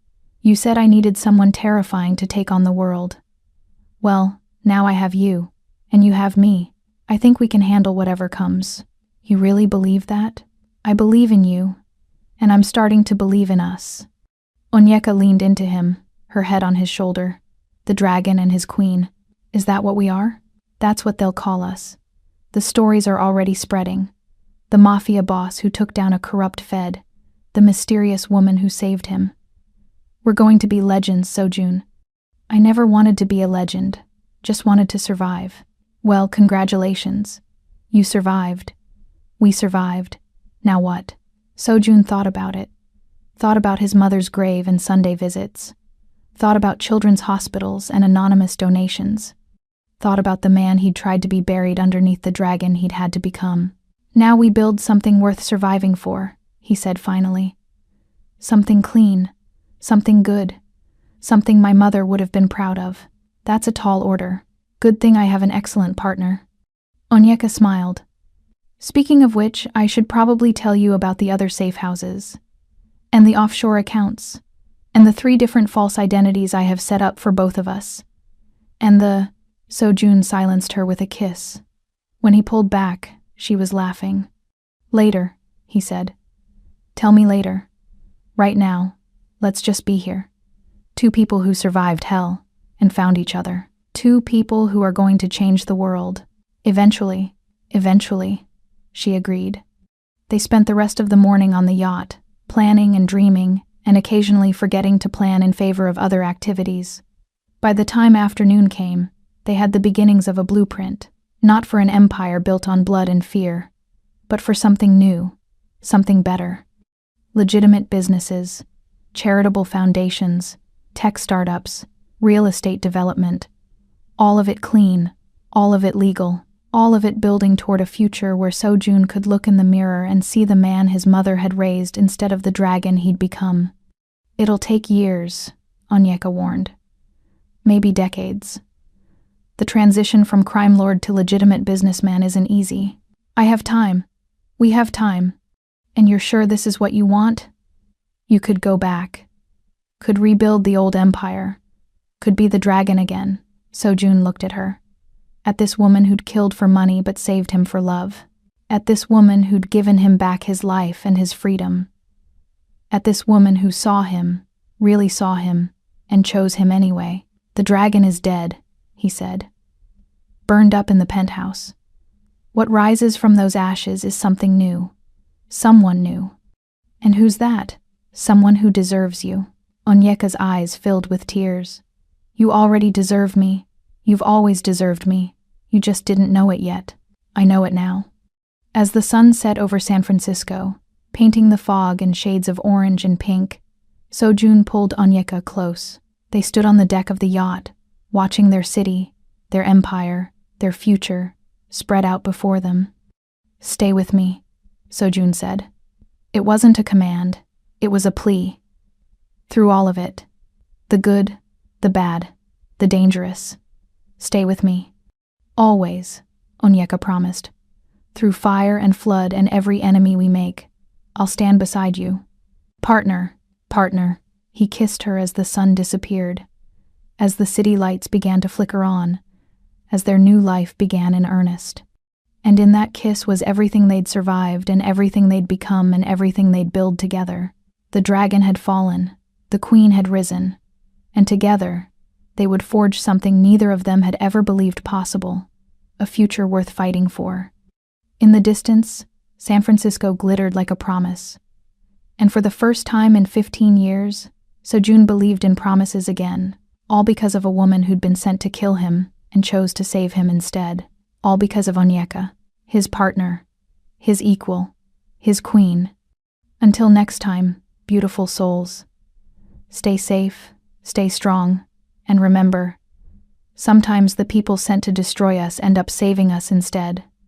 You said I needed someone terrifying to take on the world. Well, now I have you. And you have me. I think we can handle whatever comes. You really believe that? I believe in you. And I'm starting to believe in us. Onyeka leaned into him, her head on his shoulder. The dragon and his queen. Is that what we are? That's what they'll call us. The stories are already spreading. The Mafia boss who took down a corrupt Fed. The mysterious woman who saved him. We're going to be legends, Sojun. I never wanted to be a legend. Just wanted to survive. Well, congratulations. You survived. We survived. Now what? Sojun thought about it. Thought about his mother's grave and Sunday visits. Thought about children's hospitals and anonymous donations. Thought about the man he'd tried to be buried underneath the dragon he'd had to become. Now we build something worth surviving for, he said finally. Something clean. Something good. Something my mother would have been proud of. That's a tall order. Good thing I have an excellent partner. Onyeka smiled. Speaking of which, I should probably tell you about the other safe houses. And the offshore accounts. And the 3 different false identities I have set up for both of us. And Sojun silenced her with a kiss. When he pulled back, she was laughing. Later, he said. Tell me later. Right now, let's just be here. 2 people who survived hell and found each other. 2 people who are going to change the world. Eventually, she agreed. They spent the rest of the morning on the yacht, planning and dreaming, and occasionally forgetting to plan in favor of other activities. By the time afternoon came, they had the beginnings of a blueprint, not for an empire built on blood and fear, but for something new, something better. Legitimate businesses, charitable foundations, tech startups, real estate development, all of it clean, all of it legal, all of it building toward a future where Sojun could look in the mirror and see the man his mother had raised instead of the dragon he'd become. It'll take years, Onyeka warned. Maybe decades. The transition from crime lord to legitimate businessman isn't easy. I have time. We have time. And you're sure this is what you want? You could go back. Could rebuild the old empire. Could be the dragon again. Sojun looked at her. At this woman who'd killed for money but saved him for love. At this woman who'd given him back his life and his freedom. At this woman who saw him, really saw him, and chose him anyway. The dragon is dead, he said. Burned up in the penthouse. What rises from those ashes is something new. Someone new. And who's that? Someone who deserves you. Onyeka's eyes filled with tears. You already deserve me. You've always deserved me. You just didn't know it yet. I know it now. As the sun set over San Francisco, painting the fog in shades of orange and pink, Sojun pulled Onyeka close. They stood on the deck of the yacht, watching their city, their empire, their future, spread out before them. Stay with me, Sojun said. It wasn't a command, it was a plea. Through all of it, the good, the bad, the dangerous. Stay with me. Always, Onyeka promised. Through fire and flood and every enemy we make, I'll stand beside you. Partner, partner, he kissed her as the sun disappeared, as the city lights began to flicker on, as their new life began in earnest. And in that kiss was everything they'd survived and everything they'd become and everything they'd build together. The dragon had fallen, the queen had risen, and together, they would forge something neither of them had ever believed possible, a future worth fighting for. In the distance, San Francisco glittered like a promise. And for the first time in 15 years, Sojun believed in promises again, all because of a woman who'd been sent to kill him and chose to save him instead. All because of Onyeka, his partner, his equal, his queen. Until next time, beautiful souls. Stay safe, stay strong, and remember, sometimes the people sent to destroy us end up saving us instead.